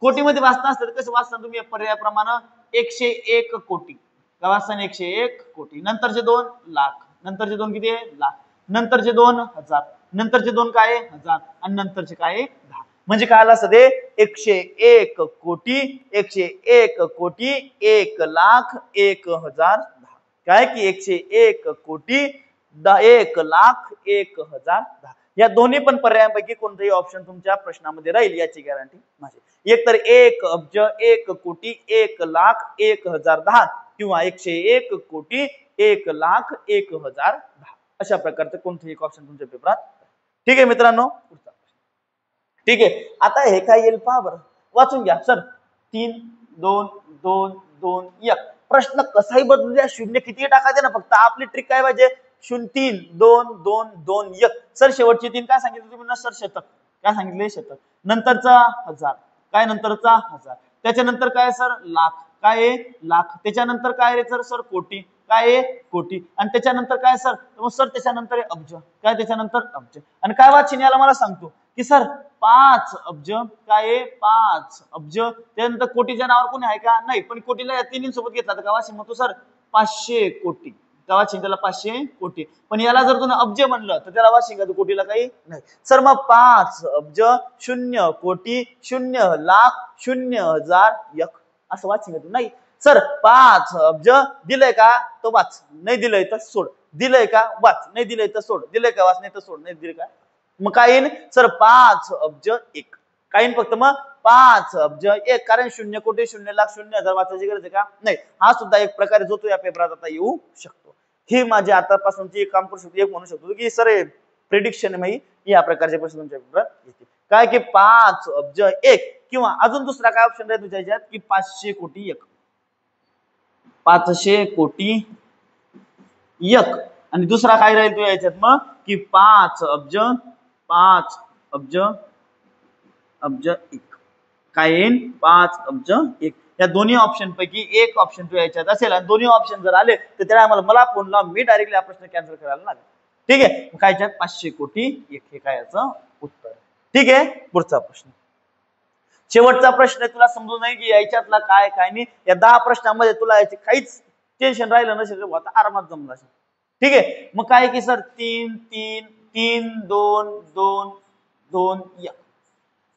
कोटीमध्ये वाचता असतं तर कसं वाचता तुम्ही पर्यायाप्रमाणे 101 कोटी काय वाचता 101 कोटी नंतरचे 2 लाख नंतरचे 2 किती आहे लाख नंतरचे 2 हजार नंतरचे 2 काय हजार आणि नंतरचे काय 10 म्हणजे काय आलं असं ते 101 कोटी 101 कोटी 1 लाख 1,010 काय की 101 कोटी 1 लाख 1,010 या दोन्ही पण पर्यायांपैकी कोणताही ऑप्शन तुमच्या प्रश्नामध्ये राहील याची गॅरंटी माझी. एक तर 1 अब्ज 1 कोटी 1 लाख 1,010 किंवा 101 कोटी 1 लाख 1,010 अशा प्रकारचं कोणतंही एक ऑप्शन तुमच्या पेपरात. ठीक आहे मित्रांनो. पुढचा ठीक आहे. आता हे काय येईल पहा बरं वाचून घ्या सर 3 2 2 2 1 प्रश्न कसाही बदलू द्या शून्य किती टाकायचे ना फक्त आपली ट्रिक काय पाहिजे 0 3 2 2 2 1 सर शेवटचे 3 काय सांगितलं तुम्ही ना सर शतक काय सांगितले शतक, नंतरचा हजार, काय नंतरचा हजार, त्याच्यानंतर काय सर लाख, काय आहे लाख, त्याच्यानंतर काय रे सर कोटी, काय आहे कोटी, आणि त्याच्यानंतर काय सर, मग सर त्याच्यानंतर अब्ज, काय त्याच्यानंतर अब्ज, आणि काय वाचन याला मला सांगतो की सर 5 अब्ज, काय आहे 5 अब्ज, त्यानंतर कोटीच्या नावावर कोणी आहे का नाही, पण कोटीला या तिन्ही सोबत घेतला तर काय वाचन म्हणतो सर 500 कोटी, तेव्हा त्याला 500 कोटी, पण याला जर तुम्ही अब्ज म्हणलं तर त्याला वाचन का कोटीला काही नाही सर, मग 5 अब्ज 0 कोटी 0 लाख 0 हजार 1 असं वाचन का नाही सर, 5 अब्ज दिलंय का तो वाच, नाही दिलंय तर सोड, दिलंय का वाच, नाही दिलंय तर सोड, दिलंय का वाच, नाही तर सोड, नाही दिलं का, मग काय येईल सर 5 अब्ज 1, काय येईल फक्त मग 5 अब्ज 1, कारण 0 कोटी 0 लाख 0 हजार वाचायची गरज आहे का नाही, हा सुद्धा एक प्रकारे जो तो या पेपरात आता येऊ शकतो. ही माझी आतापासूनची एक काम करू शकतो, एक म्हणू शकतो की सर प्रिडिक्शन आहे या प्रकारचे प्रश्न तुमच्या पेपरात येतील, काय की 5 अब्ज 1, किंवा अजून दुसरा काय ऑप्शन राहील तुझ्या ह्याच्यात की 500 कोटी 1, 500 कोटी 1, आणि दुसरा काय राहील तुझ्या ह्याच्यात मग की 5 अब्ज 1, काय येईल 5 अब्ज 1, या दोन्ही ऑप्शन पैकी एक ऑप्शन तुझ्या ह्याच्यात असेल, आणि दोन्ही ऑप्शन जर आले तर त्याला मला फोन लावून मी डायरेक्टली हा प्रश्न कॅन्सल करायला लागेल, ठीक आहे, काय याच्यात 500 कोटी 1 हे काय याचं उत्तर, ठीक आहे. पुढचा प्रश्न, शेवटचा प्रश्न तुला समजून नाही की याच्यातला काय काय नाही, या 10 प्रश्नांमध्ये तुला याचे काहीच टेन्शन राहिलं नसेल, आता आरामात जमला असेल, ठीक आहे. मग काय की सर 3 3 3 2 2 2 1,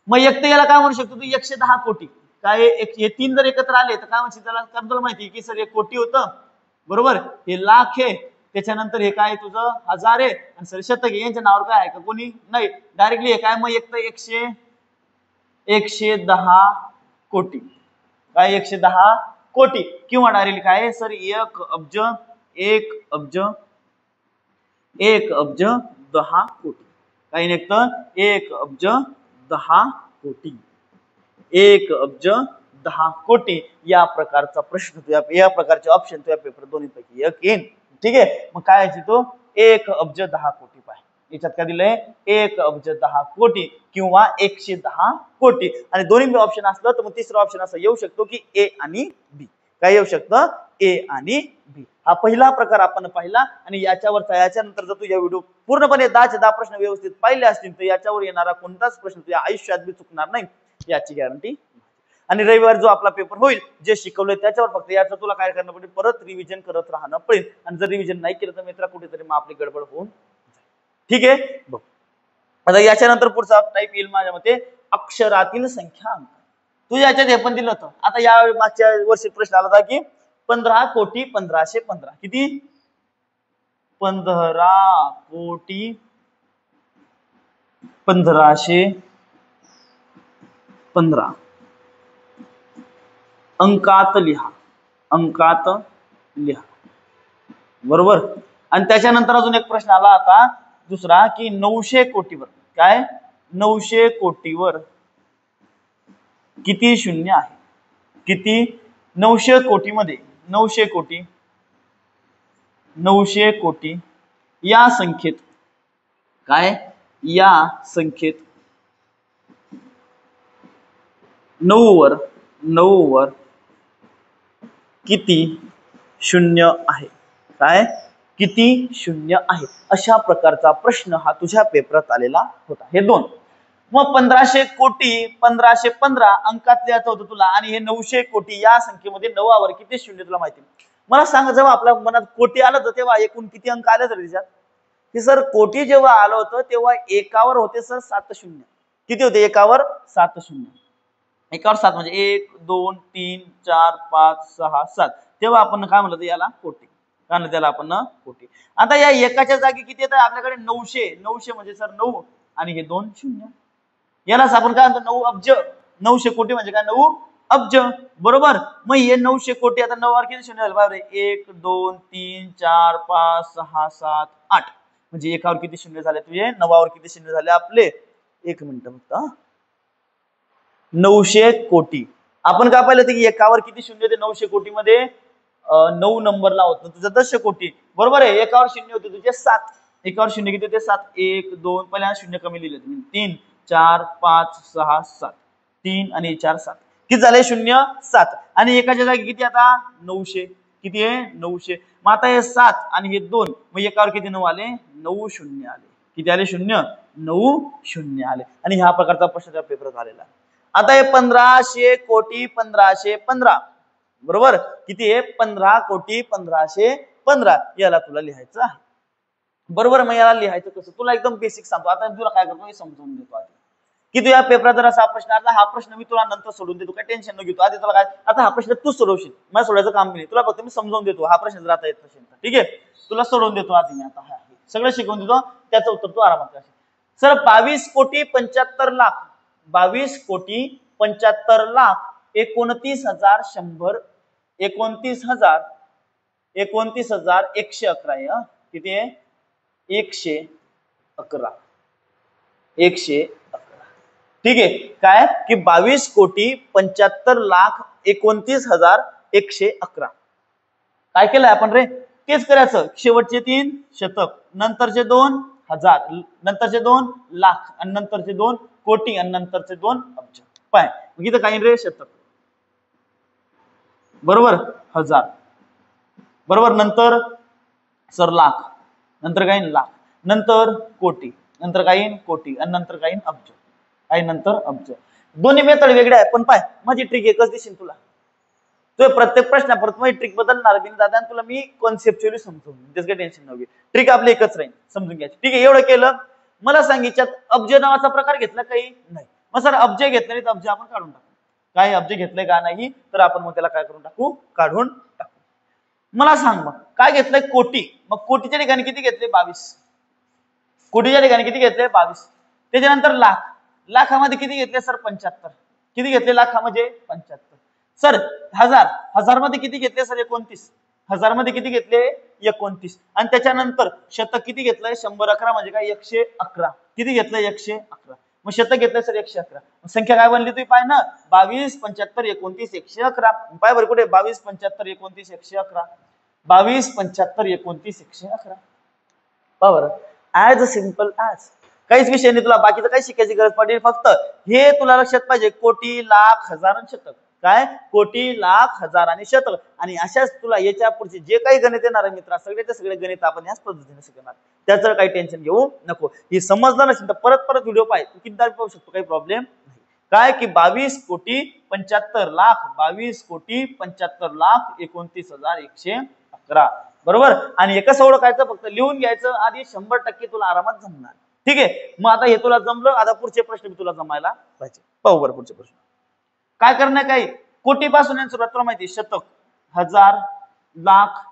मग एक तर याला काय म्हणू शकतो तू 110 कोटी, काय हे 3 जर एकत्र आले तर काय म्हणशील त्याला, कारण तुला माहिती की सर 1 कोटी होतं बरोबर, हे लाख आहे, त्याच्यानंतर हे काय तुझं हजार आहे, आणि सर शतक आहे, यांच्या नावावर काय आहे का कोणी नाही, डायरेक्टली हे काय मग एक तर 110 कोटी, काय 110 कोटी, किंवा डायरेक्टली काय सर 1 अब्ज 10 कोटी, काही नाही तर 1 अब्ज 10 कोटी, 1 अब्ज 10 कोटी, या प्रकारचा प्रश्न या प्रकारचे ऑप्शन तुझ्या पेपर दोन्ही पैकी एक येईल, ठीक आहे. मग काय आहे तो 1 अब्ज 10 कोटी पाय, याच्यात काय दिलंय 1 अब्ज 10 कोटी किंवा 110 कोटी, आणि दोन्ही ऑप्शन असलं तर मग तिसरा ऑप्शन असं येऊ शकतो की ए आणि बी, काय येऊ शकतं ए आणि बी, हा पहिला प्रकार आपण पाहिला, आणि याच्यानंतर जर तू या व्हिडिओ पूर्णपणे 10 प्रश्न व्यवस्थित पाहिले असतील तर याच्यावर येणारा कोणताच प्रश्न तुझ्या आयुष्यात बी चुकणार नाही याची गॅरंटी, आणि रविवार जो आपला पेपर होईल जे शिकवलंय त्याच्यावर फक्त याचं तुला काय करणं पडेल, परत रिव्हिजन करत राहणं पडेल, आणि जर रिव्हिजन नाही केलं तर मित्रा कुठेतरी मग आपली गडबड होऊन, ठीक आहे. बघ आता याच्यानंतर पुढचा टाईप येईल माझ्या मते अक्षरातील संख्या अंक, तुझ्या याच्यात हे पण दिलं होतं, आता या मागच्या वर्षी प्रश्न आला होता की 15 कोटी 1515, किती 15 कोटी 1515, अंकात लिहा बरोबर, आणि त्याच्यानंतर अजून एक प्रश्न आला आता दुसरा की 900 कोटीवर, काय 900 कोटीवर किती शून्य आहे, किती 900 कोटीमध्ये 900 कोटी या संख्येत, काय या संख्येत 9 वर किती शून्य आहे, काय किती शून्य आहे, अशा प्रकारचा प्रश्न हा तुझ्या पेपरात आलेला होता, हे दोन. मग 1500 कोटी 1515 अंकात लिहायचं होतं तुला, आणि हे 900 कोटी या संख्येमध्ये 9 किती शून्य तुला माहिती, मला सांग जेव्हा आपल्या मनात कोटी आलं होतं तेव्हा एकूण किती अंक आले तर त्याच्यात, की सर कोटी जेव्हा आलं होतं तेव्हा एकावर होते सर 7 शून्य, किती होते एकावर 7 शून्य, एकावर 7 म्हणजे 1 2 3 4 5 6 7, तेव्हा आपण काय म्हणलं याला कोटी, कारण त्याला आपण कोटी. आता या एकाच्या जागी किती येत आपल्याकडे 900 म्हणजे सर 9 आणि हे 2 शून्य, यालाच आपण काय म्हणतो 9 अब्ज, 900 कोटी म्हणजे काय 9 अब्ज बरोबर. मग हे 900 कोटी आता 9 वर किती शून्य झाले बाबरे 1 2 3 4 5 6 7 8, म्हणजे एकावर किती शून्य झाले तुझे 9 वर किती शून्य झाले आपले, एक मिनिट फक्त 900 कोटी आपण काय पाहिलं की एकावर किती शून्य होते 900 कोटी मध्ये 9 नंबरला होतं तुझं 10 कोटी बरोबर आहे, एकावर शून्य होते तुझे 7, एकावर शून्य किती होते 7 1 2 पहिल्या शून्य कमी लिहिले तुम्ही 3 4 5 6 7 3 आणि 4 7 किती झाले 0 7 आणि एकाच्या जागी किती आता 900 किती आहे 900 मग आता हे 7 आणि हे 2 मग एकावर किती 9 आले 9 शून्य आले किती आले 0 9 शून्य आले आणि ह्या प्रकारचा प्रश्न पेपर झालेला आता हे 1500 कोटी 1515 बरोबर किती आहे 15 कोटी 1515 याला तुला लिहायचं आहे बरोबर मग याला लिहायचं कसं तुला एकदम बेसिक सांगतो आता तुला काय करतो हे समजून देतो आधी की तू या पेपरात जर असा प्रश्न आता हा प्रश्न मी तुला नंतर सोडून देतो काय टेन्शन न घेतो आधी तुला काय आता हा प्रश्न तू सोडवशील मला सोडायचं काम नाही तुला फक्त मी समजावून देतो हा प्रश्न जर आता येत नसेल तर ठीक आहे तुला सोडवून देतो आधी मी आता हा सगळं शिकवून देतो त्याचं उत्तर तू आरामात करशील सर 22 कोटी 75 लाख 22 कोटी 75 लाख 29,100 29,111 आहे किती आहे 111 ठीक आहे काय की 22 कोटी 75 लाख 29,111 काय केलंय आपण रे तेच करायचं शेवटचे 3 शतक नंतरचे 2 हजार नंतरचे 2 लाख आणि नंतरचे 2 कोटी आणि नंतरचे 2 अब्ज पाय मग इथं काही रे शतक बरोबर हजार बरोबर नंतर सर लाख नंतर काही लाख नंतर कोटी नंतर काही कोटी आणि नंतर काही अब्ज काही नंतर अब्ज दोन्ही मेथड वेगळे आहे पण पाय माझी ट्रिक एकच दिसेल तुला तो प्रत्येक प्रश्न परत माझी ट्रिक बदलणार मी दादा तुला मी कॉन्सेप्च्युअली समजून त्याच काही टेन्शन नव्हे ट्रिक आपली एकच राहील समजून घ्यायची ठीक आहे एवढं केलं मला सांगितल्यात अब्ज नावाचा प्रकार घेतला काही नाही मग सर अब्ज घेतले नाही तर अब्ज आपण काढून टाकू काय अब्ज घेतले का नाही तर आपण मग त्याला काय करून टाकू काढून टाकू मला सांग मग काय घेतलंय कोटी मग कोटीच्या ठिकाणी किती घेतले 22 कोटीच्या ठिकाणी किती घेतले 22 त्याच्यानंतर लाख लाखामध्ये किती घेतले सर 75 किती घेतले लाखामध्ये 75 सर हजार मध्ये किती घेतले सर 29 हजार मध्ये किती घेतले 29 आणि त्याच्यानंतर शतक किती घेतलंय 111 म्हणजे काय 111 किती घेतलंय 111 मग शतक घेतलंय सर 111 संख्या काय बनली तुम्ही पाय ना 22 75 29 111 पाय बरं कुठे 22 75 29 111 22 75 29 111 पहा बरं ऍज सिंपल ऍज काहीच विषय नाही तुला बाकीचं काही शिकायची गरज पडेल फक्त हे तुला लक्षात पाहिजे कोटी लाख हजार आणि शतक काय कोटी लाख हजार आणि शतक आणि अशाच तुला याच्या पुढचे जे काही गणित येणार आहे मित्रा सगळ्याचे सगळे गणित आपण याच पद्धतीने शिकणार त्याचं काही टेन्शन घेऊ नको हे समजलं नसेल तर परत व्हिडिओ पाहिजे तू किती पाहू शकतो काही प्रॉब्लेम नाही काय की 22 कोटी 75 लाख 22 कोटी 75 लाख 29,111 बरोबर आणि एकच ओळखायचं फक्त लिहून घ्यायचं आधी 100% तुला आरामात जमणार ठीक आहे मग आता हे तुला जमलं आता पुढचे प्रश्न तुला जमायला पाहिजे पाहू बरं पुढचे प्रश्न काय करणं काही कोटी पासून सुरुवात तुला माहिती शतक हजार लाख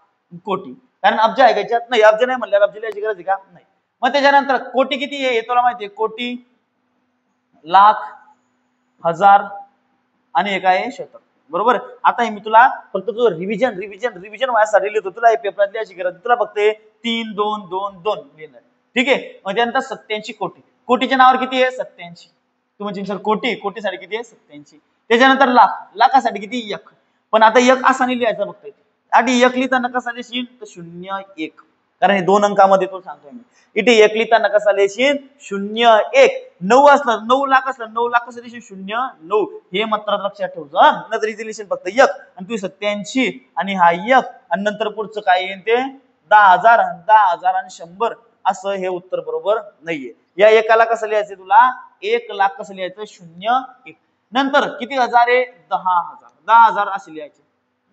कोटी कारण अब्ज आहे याच्यात नाही अब्ज नाही म्हणल्यावर अब्ज लिहायची गरज आहे का नाही मग त्याच्यानंतर कोटी किती आहे हे तुला माहिती आहे कोटी लाख हजार आणि हे काय शतक बरोबर आता हे मी तुला फक्त तुझं रिव्हिजन व्हायसाठी लिहितो तुला हे पेपरात लिहायची गरज तुला फक्त 3 2 2 2 लिहिणार ठीक आहे मग त्यानंतर 87 कोटी कोटीच्या नावावर किती आहे 87 तू म्हणजे सर कोटीसाठी किती आहे 87 त्याच्यानंतर लाखासाठी किती 1 पण आता 1 असा नाही लिहायचा फक्त आधी 1 लिहिताना कसा लिहिशील तर 0 1 कारण हे 2 अंकामध्ये तो सांगतोय मी इथे 1 लिहिताना कसा लिहिशील 0 1 9 असलं 9 लाख असलं 9 लाख कसं लिहिशील 0 9 हे मात्र लक्षात ठेवतो नंतर इथे लिहिशील फक्त 1 आणि तू 87 आणि हा 1 आणि नंतर पुढचं काय येईल ते 10,000 आणि 100 असं हे उत्तर बरोबर नाहीये या एकाला कसं लिहायचं तुला 1 लाख कसं लिहायचं 0 1 नंतर किती हजार आहे 10,000 असे लिहायचे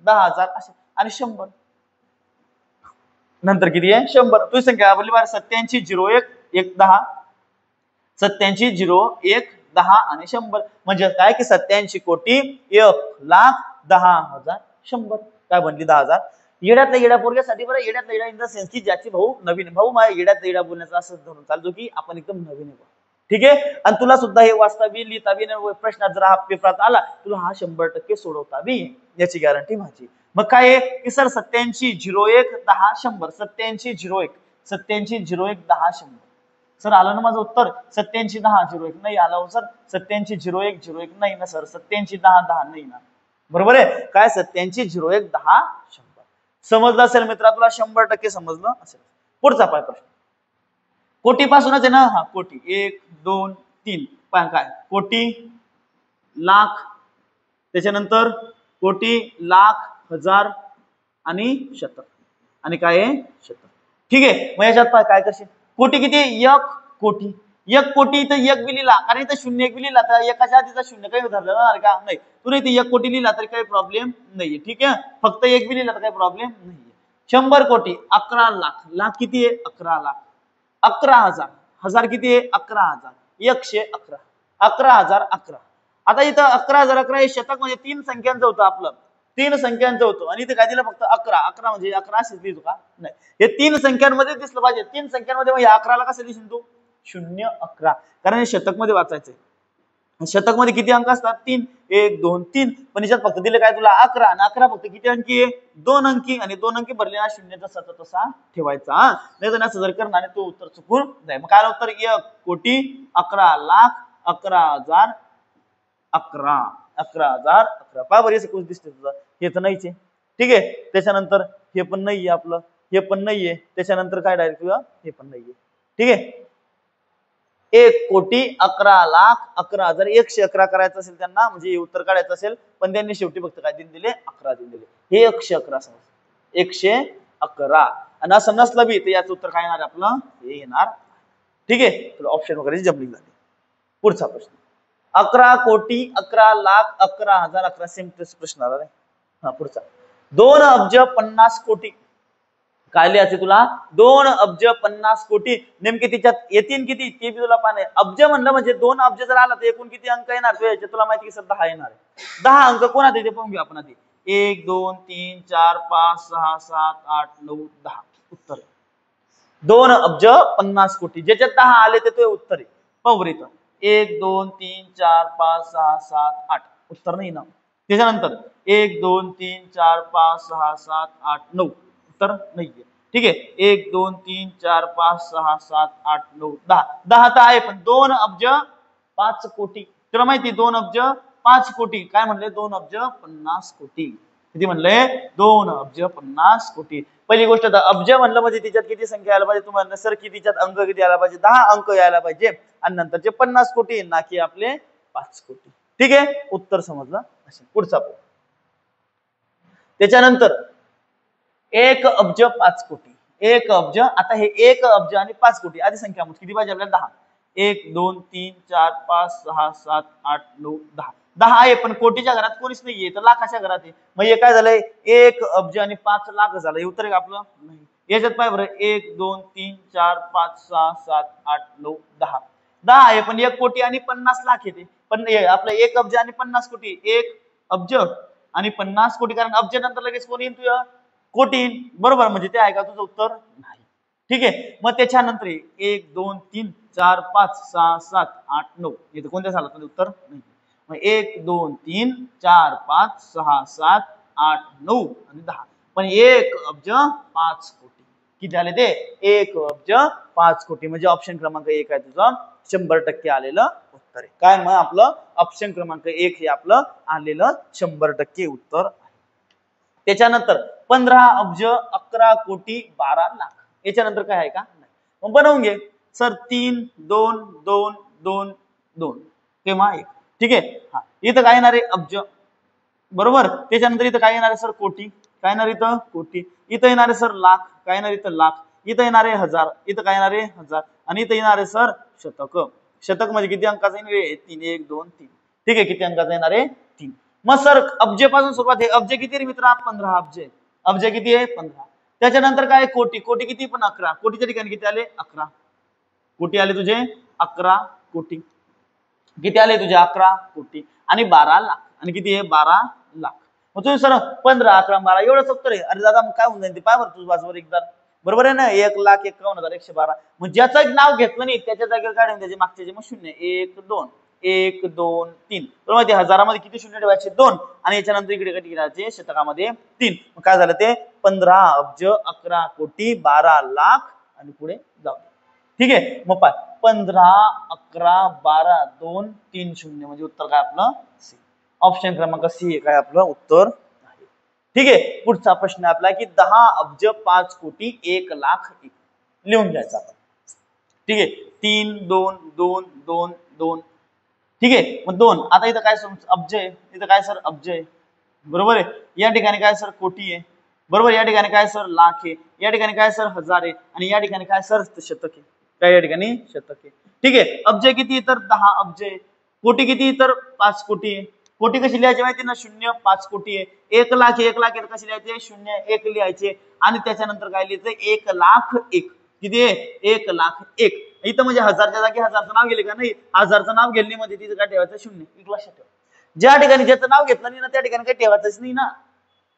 10,000 असे आणि 100 नंतर किती आहे 100 तुझी संख्या बोलली बार 87 01 1 10 87 01 10 आणि 100 म्हणजे काय की 87 कोटी 1 लाख 10,000 100 काय बनली 10,000 येड्यातल्या येड्या पोरग्यासाठी बरं येड्यातल्या येड्या इन द सेन्स की ज्याची भाऊ नवीन भाऊ माझ्या येड्यातल्या येड्या बोलण्याचा असं धरून चालतो की आपण एकदम नवीन आहे ठीक आहे आणि तुला सुद्धा हे वाचतावी लिहितावी प्रश्नात जर हा पेपरात आला तुला हा 100% सोडवतावी याची गॅरंटी माझी मग काय की सर 87 01 10 100 87 01 87 01 10 100 सर आलं ना माझं उत्तर 87 10 01 नाही आलं हो सर 87 01 01 नाही ना सर 87 10 10 नाही ना बरोबर आहे काय 87 01 10 100 समजलं असेल मित्रा तुला 100% समजलं असेल पुढचा पाय प्रश्न कोटीपासूनच आहे ना हा कोटी 1 2 3 काय कोटी लाख, त्याच्यानंतर कोटी लाख हजार आणि शतक, आणि काय आहे शतक. ठीक आहे, मग याच्यात काय करशील, कोटी किती, 1 कोटी, 1 कोटी इथं 1 बी लिहिला, कारण इथं 0 1 बी लिहिला तर एकाच्या आधीचा 0 काही धरलं ना का नाही, तुला इथे 1 कोटी लिहिला तरी काही प्रॉब्लेम नाहीये. ठीक आहे, फक्त 1 बी लिहिला तर काही प्रॉब्लेम नाहीये. 100 कोटी 11 लाख, लाख किती आहे 11 लाख, 11,000, हजार किती आहे 11,000, 111, 11,011. आता इथं 11,011 हे शतक म्हणजे 3 संख्यांचं होतं आपलं, 3 संख्यांचं होतं, आणि इथे काय दिलं फक्त 11, 11 म्हणजे 11 असेच लिहितो का नाही, हे 3 संख्यांमध्ये दिसलं पाहिजे. 3 संख्यांमध्ये मग 11ला कसं लिहिशील तू 0 11, कारण हे शतक मध्ये वाचायचंय. शतक मध्ये किती अंक असतात 3, 1 2 3, पण याच्यात फक्त दिले काय तुला 11, आणि 11 फक्त किती अंकी आहे 2 अंकी, आणि 2 अंकी भरले ना 0 जसा तसा ठेवायचा, नाही तर असं जर करणार तो उत्तर चुकून जाईल. मग काय उत्तर 1 कोटी 11 लाख 11,000 11, 11,011. पहा बरं कुछ दिसते तुझं, हे तर नाहीच आहे. ठीक आहे, त्याच्यानंतर हे पण नाहीये आपलं, हे पण नाहीये, त्याच्यानंतर काय डायरेक्ट तुझं हे पण नाहीये. ठीक आहे, 1 कोटी 11 लाख 11,000, 111 करायचं असेल त्यांना, म्हणजे उत्तर काढायचं असेल, पण त्यांनी शेवटी फक्त काय दिन दिले 11 दिन दिले, हे 111 समज 111. आणि असं नसलं बी तर याचं उत्तर काय येणार आपलं हे येणार. ठीक आहे, ऑप्शन वगैरे जमलिंग झाली. पुढचा प्रश्न 11 कोटी 11 लाख 11,000 11, सेम प्रश्न आला. हा पुढचा 2 अब्ज 50 कोटी, काय लिहायचे तुला 2 अब्ज 50 कोटी, नेमके तिच्यात येतील किती ते बी तुला पाहणे. अब्ज म्हणलं म्हणजे 2 अब्ज जर आला तर एकूण किती अंक येणार तुला माहिती की सर 10 येणार आहे. 10 अंक कोणात येते पाहून घेऊ आपण आधी. 1 2 3 4 5 6 7 8 9 10 उत्तर 2 अब्ज 50 कोटी, ज्याच्यात 10 आले ते तो उत्तर आहे. पाहू इथं 1 2 3 4 5 6 7 8 उत्तर नाही ना. त्याच्यानंतर 1 2 3 4 5 6 7 8 9 उत्तर नाहीये. ठीक आहे, 1 2 3 4 5 6 7 8 9 10, 10 तर आहे, पण 2 अब्ज 5 कोटी तुला माहिती 2 अब्ज 5 कोटी काय म्हणले 2 अब्ज 50 कोटी. किती म्हणले 2 अब्ज 50 कोटी. पहिली गोष्ट तर अब्ज म्हणलं म्हणजे तिच्यात किती संख्या यायला पाहिजे तुम्हाला सर की तिच्यात अंक किती यायला पाहिजे 10 अंक यायला पाहिजे, आणि नंतरचे 50 कोटी ना की आपले 5 कोटी. ठीक आहे, उत्तर समजलं असेल. पुढचा त्याच्यानंतर 1 अब्ज 5 कोटी, 1 अब्ज, आता हे 1 अब्ज आणि 5 कोटी आधी संख्या किती पाहिजे आपल्याला 10, 1 2 3 4 5 6 7 8 9 10, 10 आहे, पण कोटीच्या घरात कोणीच नाहीये तर लाखाच्या घरात आहे. मग हे काय झालंय 1 अब्ज आणि 5 लाख झालं, हे उत्तर आहे का आपलं नाही. याच्यात पाय बरं 1 2 3 4 5 6 7 8 9 10, 10 आहे, पण 1 कोटी आणि 50 लाख येते, पण आपलं 1 अब्ज आणि 50 कोटी, 1 अब्ज आणि 50 कोटी, कारण अब्ज नंतर लगेच कोण येईल तुझं कोटी, बरोबर, म्हणजे ते आहे का तुझं उत्तर नाही. ठीक आहे, मग त्याच्यानंतर 1 2 3 4 5 6 7 8 9 इथं कोणत्या सालात उत्तर नाही. मग 1 2 3 4 5 6 7 8 9 आणि 10, पण 1 अब्ज 5 कोटी किती आले ते 1 अब्ज 5 कोटी, म्हणजे ऑप्शन क्रमांक 1 आहे तुझं 100% आलेलं उत्तर आहे. काय मग आपलं ऑप्शन क्रमांक 1 हे आपलं आलेलं 100% उत्तर आहे. त्याच्यानंतर 15 अब्ज 11 कोटी 12 लाख, याच्यानंतर काय आहे का नाही. मग बनवून घे सर 3 2 2 2 2 किंवा 1. ठीक आहे, हा इथं काय येणार आहे अब्ज, बरोबर, त्याच्यानंतर इथं काय येणार आहे सर कोटी, काय येणार इथं कोटी, इथं येणार आहे सर लाख, काय येणार इथं लाख, इथं येणार आहे हजार, इथं काय येणार आहे हजार, आणि इथं येणार आहे सर शतक. शतक म्हणजे किती अंकाचा येणार आहे 3 1 2 3. ठीक आहे, किती अंकाचा येणार आहे 3. मग सर अब्जे पासून सुरुवात आहे, अब्ज किती रे मित्रा 15 अब्ज, अब्ज किती आहे 15. त्याच्यानंतर काय कोटी, कोटी किती पण 11, कोटीच्या ठिकाणी किती आले 11 कोटी आले तुझे 11 कोटी, किती आले तुझे 11 कोटी, आणि 12 लाख, आणि किती आहे 12 लाख. मग तुम्ही सर 15 11 12 एवढंच उत्तर आहे. अरे दादा मग काय होऊन जाईल ते पाय बरं तुझ्या बाजूवर एकदा, बरोबर आहे ना 1,51,112. मग ज्याचं नाव घेतलं नाही त्याच्या जागेवर काय त्याचे मागचे मग 0 1 2 1 2 3, तर माहिती हजारामध्ये किती शून्य ठेवायचे 2, आणि याच्यानंतर इकडे किती ठेवायचे शतकामध्ये 3. मग काय झालं ते 15 अब्ज 11 कोटी 12 लाख, आणि पुढे जाऊ. ठीक आहे, मग पाय 15 11 12 2 3 0, म्हणजे उत्तर काय आपलं सी, ऑप्शन क्रमांक सी काय आपलं उत्तर आहे. ठीक आहे, पुढचा प्रश्न आपला की 10 अब्ज 5 कोटी 1 लाख 1 लिहून घ्यायचा आपण. ठीक आहे, 3 2 2 2 2 ठीक आहे मग 2 आता इथं काय अब्ज आहे इथं काय सर अब्ज आहे बरोबर आहे या ठिकाणी काय सर कोटी आहे बरोबर या ठिकाणी काय सर लाख आहे या ठिकाणी काय सर हजार आहे आणि या ठिकाणी काय सर शतक आहे काय या ठिकाणी शतक आहे ठीक आहे अब्ज किती तर 10 अब्ज आहे कोटी किती तर 5 कोटी आहे कोटी कशी लिहायची माहिती ना 0 5 कोटी आहे 1 लाख कशी लिहायचे 0 1 लिहायचे आणि त्याच्यानंतर काय लिहायचं 1 लाख 1 किती आहे 1 लाख 1 इथं म्हणजे हजारच्या जागी हजारचं नाव गेले का नाही हजारचं नाव गेले मध्ये तिथं काय ठेवायचं 0 एक लक्षात ठेवा ज्या ठिकाणी ज्याचं नाव घेतलं नाही ना त्या ठिकाणी काही ठेवायचंच नाही ना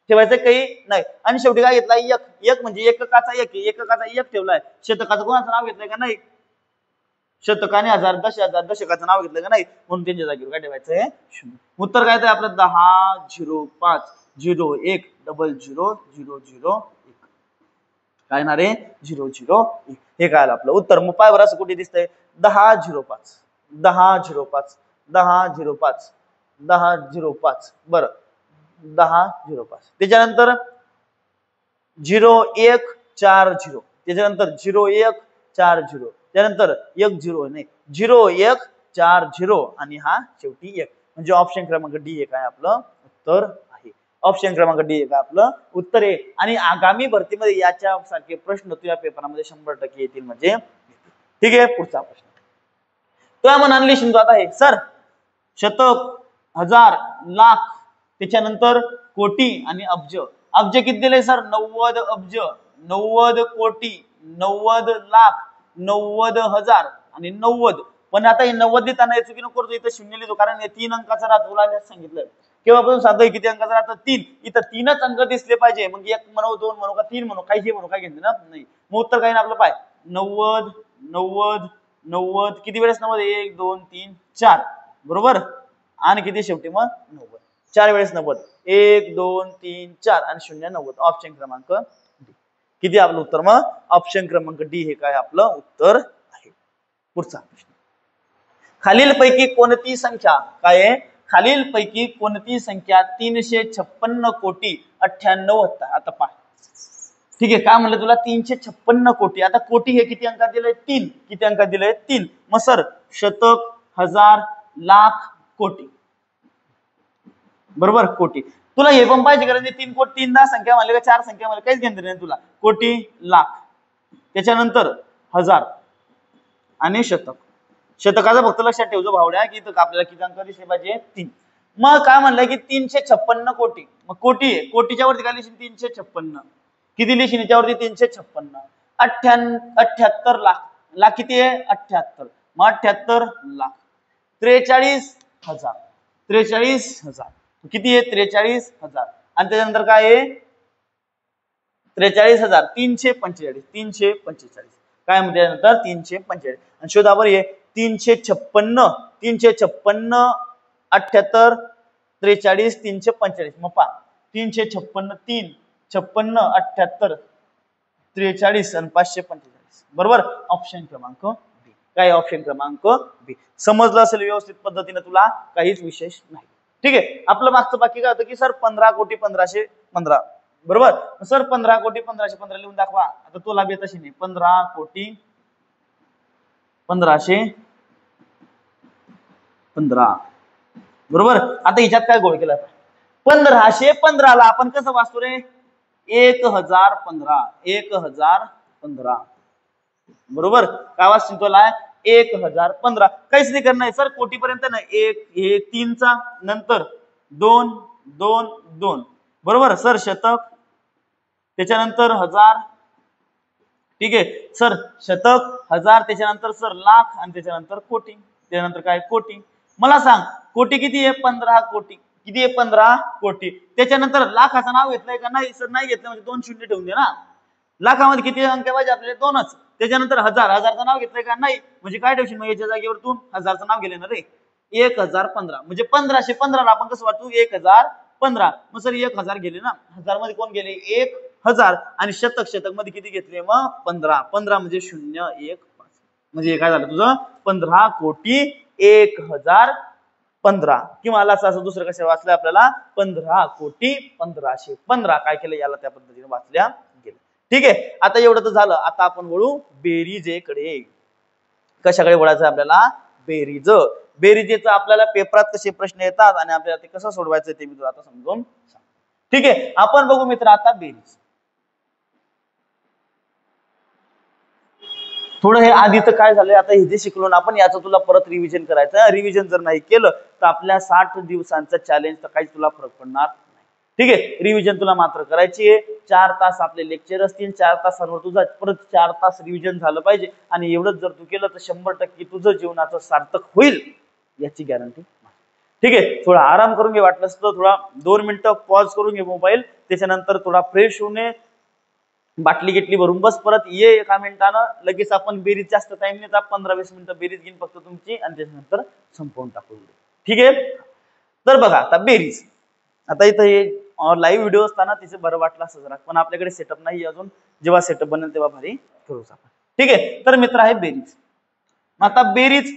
ठेवायचं काही नाही आणि शेवटी काय घेतला एक म्हणजे एककाचा एक ठेवलाय शतकाचं कोणाचं नाव घेतलंय का नाही शतकाने हजार दशकाचं नाव घेतलं का नाही म्हणून त्यांच्या जागेवर काय ठेवायचंय 0 उत्तर काय आपलं 10 05 01 0000 काय ना रे 001 हे काय आपलं उत्तर मग पाय बरं असं कुठे दिसतंय 1005 1005 1005 1005 बरं 1005 त्याच्यानंतर 0140 त्याच्यानंतर 0140 त्यानंतर 10 नाही 0140 आणि हा शेवटी 1 म्हणजे ऑप्शन क्रमांक डी हे काय आपलं उत्तर आहे ऑप्शन क्रमांक डी हे काय आपलं उत्तर आहे आणि आगामी भरतीमध्ये याच्या सारखे प्रश्न तुझ्या पेपरामध्ये 100% येतील म्हणजे ठीक आहे पुढचा प्रश्न तुला म्हणाली शिंदू आता आहे सर शतक हजार लाख त्याच्यानंतर कोटी आणि अब्ज अब्ज किती दिले सर 90 अब्ज 90 कोटी 90 लाख 90 हजार आणि 90 पण आता हे 90 देताना चुकी नको करू इथं 0 लिहितो कारण हे 3 अंकाचा राहत तुला सांगितलं केव्हापासून सांगतोय किती अंकाचा राहतं 3 इथं 3च अंक दिसले पाहिजे मग 1 म्हणू 2 म्हणू का 3 म्हणू काही म्हणू काय घेतलं ना नाही मग उत्तर काही ना आपलं पाय 90 90 90 किती वेळेस 90 1 2 3 4 बरोबर आणि किती शेवटी मग 90 4 वेळेस 90 1 2 3 4 आणि 0 90 ऑप्शन क्रमांक डी किती आपलं उत्तर मग ऑप्शन क्रमांक डी हे काय आपलं उत्तर आहे पुढचा प्रश्न खालीलपैकी कोणती संख्या काय आहे खालीलपैकी कोणती संख्या 356 कोटी 98 आता पहा ठीक आहे काय म्हणलं तुला 356 कोटी आता कोटी हे किती अंकात दिलंय 3 किती अंकात दिलंय 3 मग सर शतक हजार लाख कोटी बरोबर कोटी तुला हे पण पाहिजे कारण 3 कोटी 3 संख्या म्हणले का 4 संख्या म्हणले काहीच घेणं नाही तुला कोटी लाख त्याच्यानंतर हजार आणि शतक शतकाचा फक्त लक्षात ठेवतो भावड्या की इथं आपल्याला किती अंक दिसले पाहिजे 3 मग काय म्हणलंय की 356 कोटी मग कोटी आहे कोटीच्या वरती काय लिहिशील 356 किती लिहिशील याच्यावरती 356 78 लाख लाख किती आहे 78 मग 78 लाख 43,000 43,000 किती आहे 43,000 आणि त्याच्यानंतर काय आहे 43,000 345 काय म्हणते त्यानंतर 345 आणि शोधा बरं 356 356 78 43 345 मग पहा 356 3 56 78 43 आणि 545 बरोबर ऑप्शन क्रमांक बी काय ऑप्शन क्रमांक बी समजलं असेल व्यवस्थित पद्धतीने तुला काहीच विशेष नाही ठीक आहे आपलं मागचं बाकी काय होतं की सर 15 कोटी 1515 बरोबर सर 15 कोटी 1515 लिहून दाखवा आता तुला बी तशी नाही 15 कोटी 1515 बरोबर आता हिच्यात काय गोळ केला 1515 ला आपण कसं वाचतो रे 1015 1015 बरोबर काय वाचतो तुला 1015 काहीच नाही करणार सर कोटी पर्यंत ना 1 हे 3 चा नंतर 2 2 2 बरोबर सर शतक त्याच्यानंतर हजार ठीक आहे सर शतक हजार त्याच्यानंतर सर लाख आणि त्याच्यानंतर कोटी त्याच्यानंतर काय कोटी मला सांग कोटी किती आहे 15 कोटी किती आहे 15 कोटी त्याच्यानंतर लाखाचं नाव घेतलंय का नाही सर नाही घेतलं म्हणजे 2 शून्य ठेवून दे ना लाखामध्ये किती अंक पाहिजे आपल्याला 2च त्याच्यानंतर हजारचं नाव घेतलंय का नाही म्हणजे काय ठेवशील मग याच्या जागेवर तू हजारचं नाव गेले ना रे 1015 म्हणजे 1515 आपण कसं वाचू 1015 मग सर 1000 गेले ना हजार मध्ये कोण गेले 1000 आणि शतक मध्ये किती घेतले मग 15 म्हणजे 015 म्हणजे काय झालं तुझं 15 कोटी 1015 किंवा असं दुसरं कसं वाचलं आपल्याला 15 कोटी 1515 काय केलं याला त्या पद्धतीने वाचल्या गेलं ठीक आहे आता एवढं तर झालं आता आपण वळू बेरीजेकडे कशाकडे वळायचं आपल्याला? बेरीज. बेरीजेचं आपल्याला पेपरात कसे प्रश्न येतात आणि आपल्याला ते कसं सोडवायचं ते मी तुला आता समजून सांग. ठीक आहे, आपण बघू मित्र आता बेरीज. थोडं हे आधीच काय झालंय, आता हे जे शिकलो ना आपण याचं तुला परत रिव्हिजन करायचं. रिव्हिजन जर नाही केलं तर आपल्या 60 दिवसांचं चॅलेंज तर काहीच तुला फरक पडणार नाही. ठीक आहे, रिव्हिजन तुला मात्र करायची आहे. 4 तास आपले लेक्चर असतील, 4 तासांवर तुझा परत 4 तास रिव्हिजन झालं पाहिजे आणि एवढंच जर तू केलं तर 100% तुझं जीवनाचं सार्थक होईल याची गॅरंटी. ठीक आहे, थोडा आराम करून घे, वाटलं असतं थोडा 2 मिनिटं पॉज करून घे मोबाईल, त्याच्यानंतर थोडा फ्रेश होऊन बाटली घेतली भरून बस, परत ये 1 मिनिटानं. लगेच आपण बेरीज, जास्त टाइम नाही, 15-20 मिनिटं बेरीज घेईन फक्त तुमची आणि त्याच्यानंतर संपवून टाकू. ठीक आहे, तर बघा आता बेरीज. आता इथं हे लाईव्ह व्हिडिओ असताना तिचे बरं वाटलं असं जरा, पण आपल्याकडे सेटअप नाही अजून. जेव्हा सेटअप बनेल तेव्हा भारी करूच आपण. ठीक आहे, तर मित्र आहे बेरीज. आता बेरीज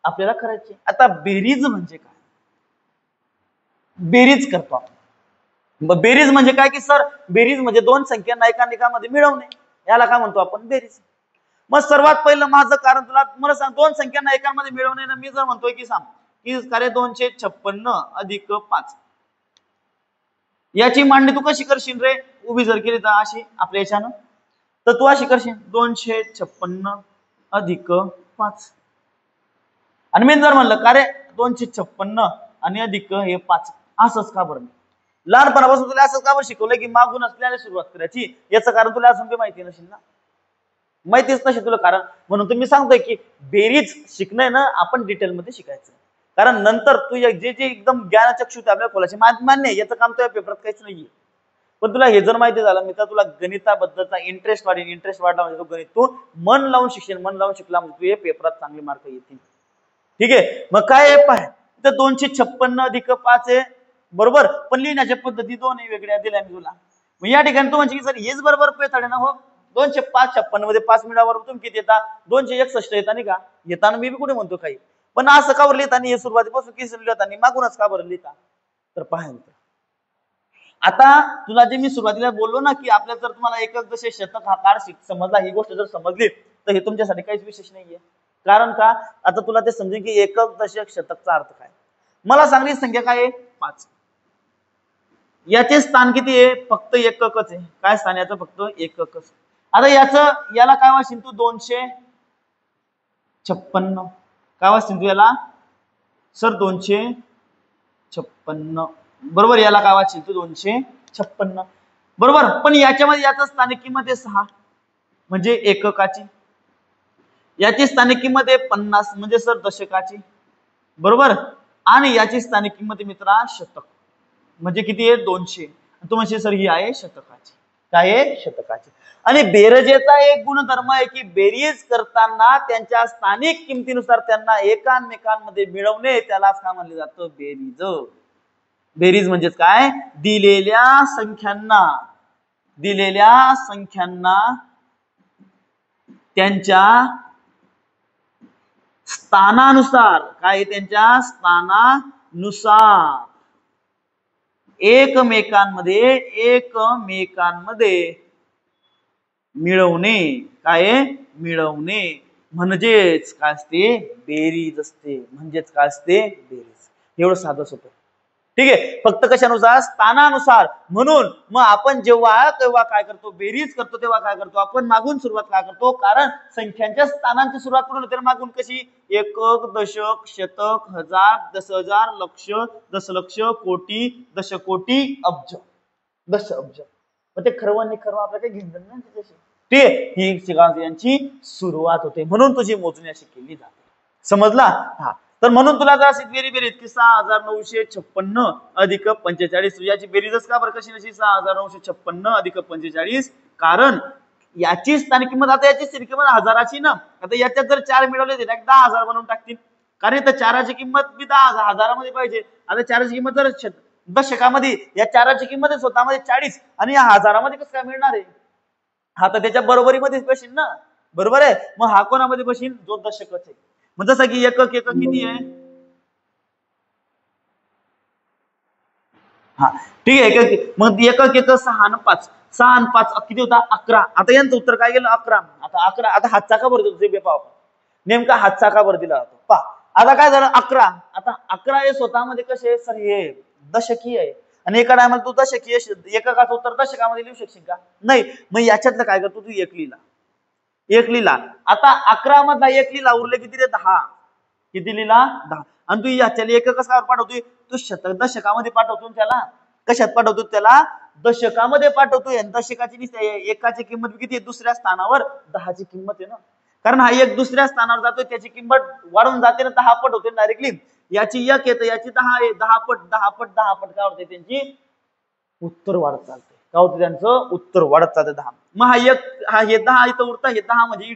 आपल्याला करायची. आता बेरीज म्हणजे काय? बेरीज करतो आपण. बेरीज म्हणजे काय की सर, बेरीज म्हणजे 2 संख्यांना एकामेकांमध्ये मिळवणे, याला काय म्हणतो आपण? बेरीज. मग सर्वात पहिलं माझं कारण तुला मला सांग, 2 संख्यांना एकामध्ये मिळवणे ना, मी जर म्हणतोय की सांग की कार्य 256 अधिक 5, याची मांडणी तू कशी करशील रे? उभी जर केली तर अशी आपल्या याच्यानं, तर तू अशी करशील 256 अधिक 5. आणि मी जर म्हणलं का रे 256 आणि अधिक हे 5, असंच का बरं? लहानपणापासून तुला असं का शिकवलं की मागून असल्याने सुरुवात करायची? याचं कारण तुला अजून काही माहिती नसेल ना, माहितीच नसेल तुला कारण. म्हणून तुम्ही सांगतोय की बेरीज शिकणं ना आपण डिटेलमध्ये शिकायचं, कारण नंतर तू जे जे एकदम ज्ञानचक्षु आपल्याला खोलायचे मान्य आहे, याचं काम तुझ्या पेपरात काहीच नाहीये. पण तुला हे जर माहिती झालं मित्र, तुला गणिताबद्दलचा इंटरेस्ट वाढेल. इंटरेस्ट वाढला म्हणजे तू गणित तू मन लावून शिकशील, मन लावून शिकला म्हणजे तू हे पेपरात चांगले मार्क येतील. ठीक आहे, मग काय पाय तर 256 अधिक 5 आहे बरोबर, पण लिहिण्याच्या पद्धती 2 वेगळ्या दिल्या मी तुला. मग या ठिकाणी तू म्हणजे की सर हेच बरोबर पेताडे ना हो, 256 मध्ये 5 मिनिटावर तुम्ही किती येतात? 261 येतात नाही का? येताना मी कुठे म्हणतो काही, पण असं का बरं लिहिताना हे सुरुवातीपासून किती लिहिताना मागूनच का बरं लिहिता? तर पहा आता तुला जे मी सुरुवातीला बोललो ना की आपल्या जर तुम्हाला एकक दशक शतक हा काळ समजला, ही गोष्ट जर समजली तर हे तुमच्यासाठी काहीच विशेष नाहीये. कारण का? आता तुला ते समजेल की एकक दशक शतकचा अर्थ काय. मला सांगली संख्या काय आहे? 5. याचे स्थान किती आहे? फक्त एककच आहे. काय स्थान याचं? फक्त एककच. आता याला काय वाचशील तू? 256. काय वाचशील तू याला? सर 256 बरोबर. याला काय वाचशील तू? 256 बरोबर. पण याच्यामध्ये याचं स्थानिक किंमत आहे 6 म्हणजे एककाची. याची स्थानिक किंमत आहे 50 म्हणजे सर दशकाची बरोबर. आणि याची स्थानिक किंमत मित्रा शतक म्हणजे किती आहे? 200. तो म्हणजे सर ही आहे शतकाची. काय आहे? शतकाची. आणि बेरजेचा एक गुणधर्म आहे की बेरीज करताना त्यांच्या स्थानिक किमतीनुसार त्यांना एकामेकांमध्ये मिळवणे, त्यालाच काय म्हणले जातं? बेरीज. बेरीज म्हणजेच काय? दिलेल्या संख्यांना त्यांच्या स्थानानुसार, काय त्यांच्या स्थानानुसार एकमेकांमध्ये मिळवणे. काय? मिळवणे म्हणजेच काय असते? बेरीज असते. म्हणजेच काय असते? बेरीज. एवढं साधं सोपं. ठीक आहे. फक्त कशानुसार? स्थानानुसार. म्हणून मग आपण जेव्हा काय करतो? बेरीज करतो तेव्हा काय करतो? आपण मागून सुरुवात काय करतो? कारण संख्यांच्या स्थानांची सुरुवात करून होते मागून कशी? एकक, दशक, शतक, हजार, 10,000, लक्ष, दशलक्ष, कोटी, दशकोटी, अब्ज, दशअब्ज. मग ते खरवं आपल्याला काही घेऊन जाणार नाही त्याच्याशी. ठीक आहे. ही यांची सुरुवात होते. म्हणून तुझी मोजणी अशी केली जाते. समजला? हा. तर म्हणून तुला जर अशी बेरीज की 6,956 अधिक 45 याची बेरीजच का बरं कशी नशी? 6,956 अधिक 45. कारण याची स्थानिक किंमत, आता याची स्थानिक किंमत हजाराची ना. आता याच्यात जर 4 मिळवले तर 10,000 बनवून टाकतील. कारण इथं 4ची किंमत बी 10,000 हजारामध्ये पाहिजे. आता 4ची किंमत जर दशकामध्ये, या 4ची किंमत स्वतःमध्ये 40 आणि या हजारामध्ये कसं काय मिळणार आहे? हा तर त्याच्या बरोबरीमध्येच बसेल ना. बरोबर आहे. मग हा कोणामध्ये बसेल? जो दशकच आहे. मग जसं की एकक किती आहे? हा ठीक आहे. मग एकक 6 आणि 5. 6 आणि 5 किती होता? 11. आता यांचं उत्तर काय गेलं? 11. आता 11. आता हातचा का बरं तुझे बेपाव. नेमका हातचा का बरं दिला जातो पहा. आता काय झालं 11. आता 11 हे स्वतःमध्ये कसे सर हे दशकीय आहे आणि एका टायमाला तू दशकीय एककाचं उत्तर दशकामध्ये लिहू शकशील का? नाही. मग याच्यातलं काय करतो तू एक लिहिला. आता 11 मधला एक लिहिला उरले किती रे 10. किती लिहिला 10. आणि तू याच्याला एकक कसा पाठवतोय तू दशकामध्ये पाठवतो त्याला. कशात पाठवतो त्याला? दशकामध्ये पाठवतोय. आणि दशकाची एकाची किंमत किती आहे? दुसऱ्या स्थानावर 10ची किंमत आहे ना. कारण हा एक दुसऱ्या स्थानावर जातोय त्याची किंमत वाढून जाते ना 10 पट होते डायरेक्टली. याची एक येतं याची 10 आहे 10 पट काय होते त्यांची उत्तर वाढत चालते. काय होते त्यांचं उत्तर वाढत चालते 10. मग हे 10 इथं उरतं. हे 10 म्हणजे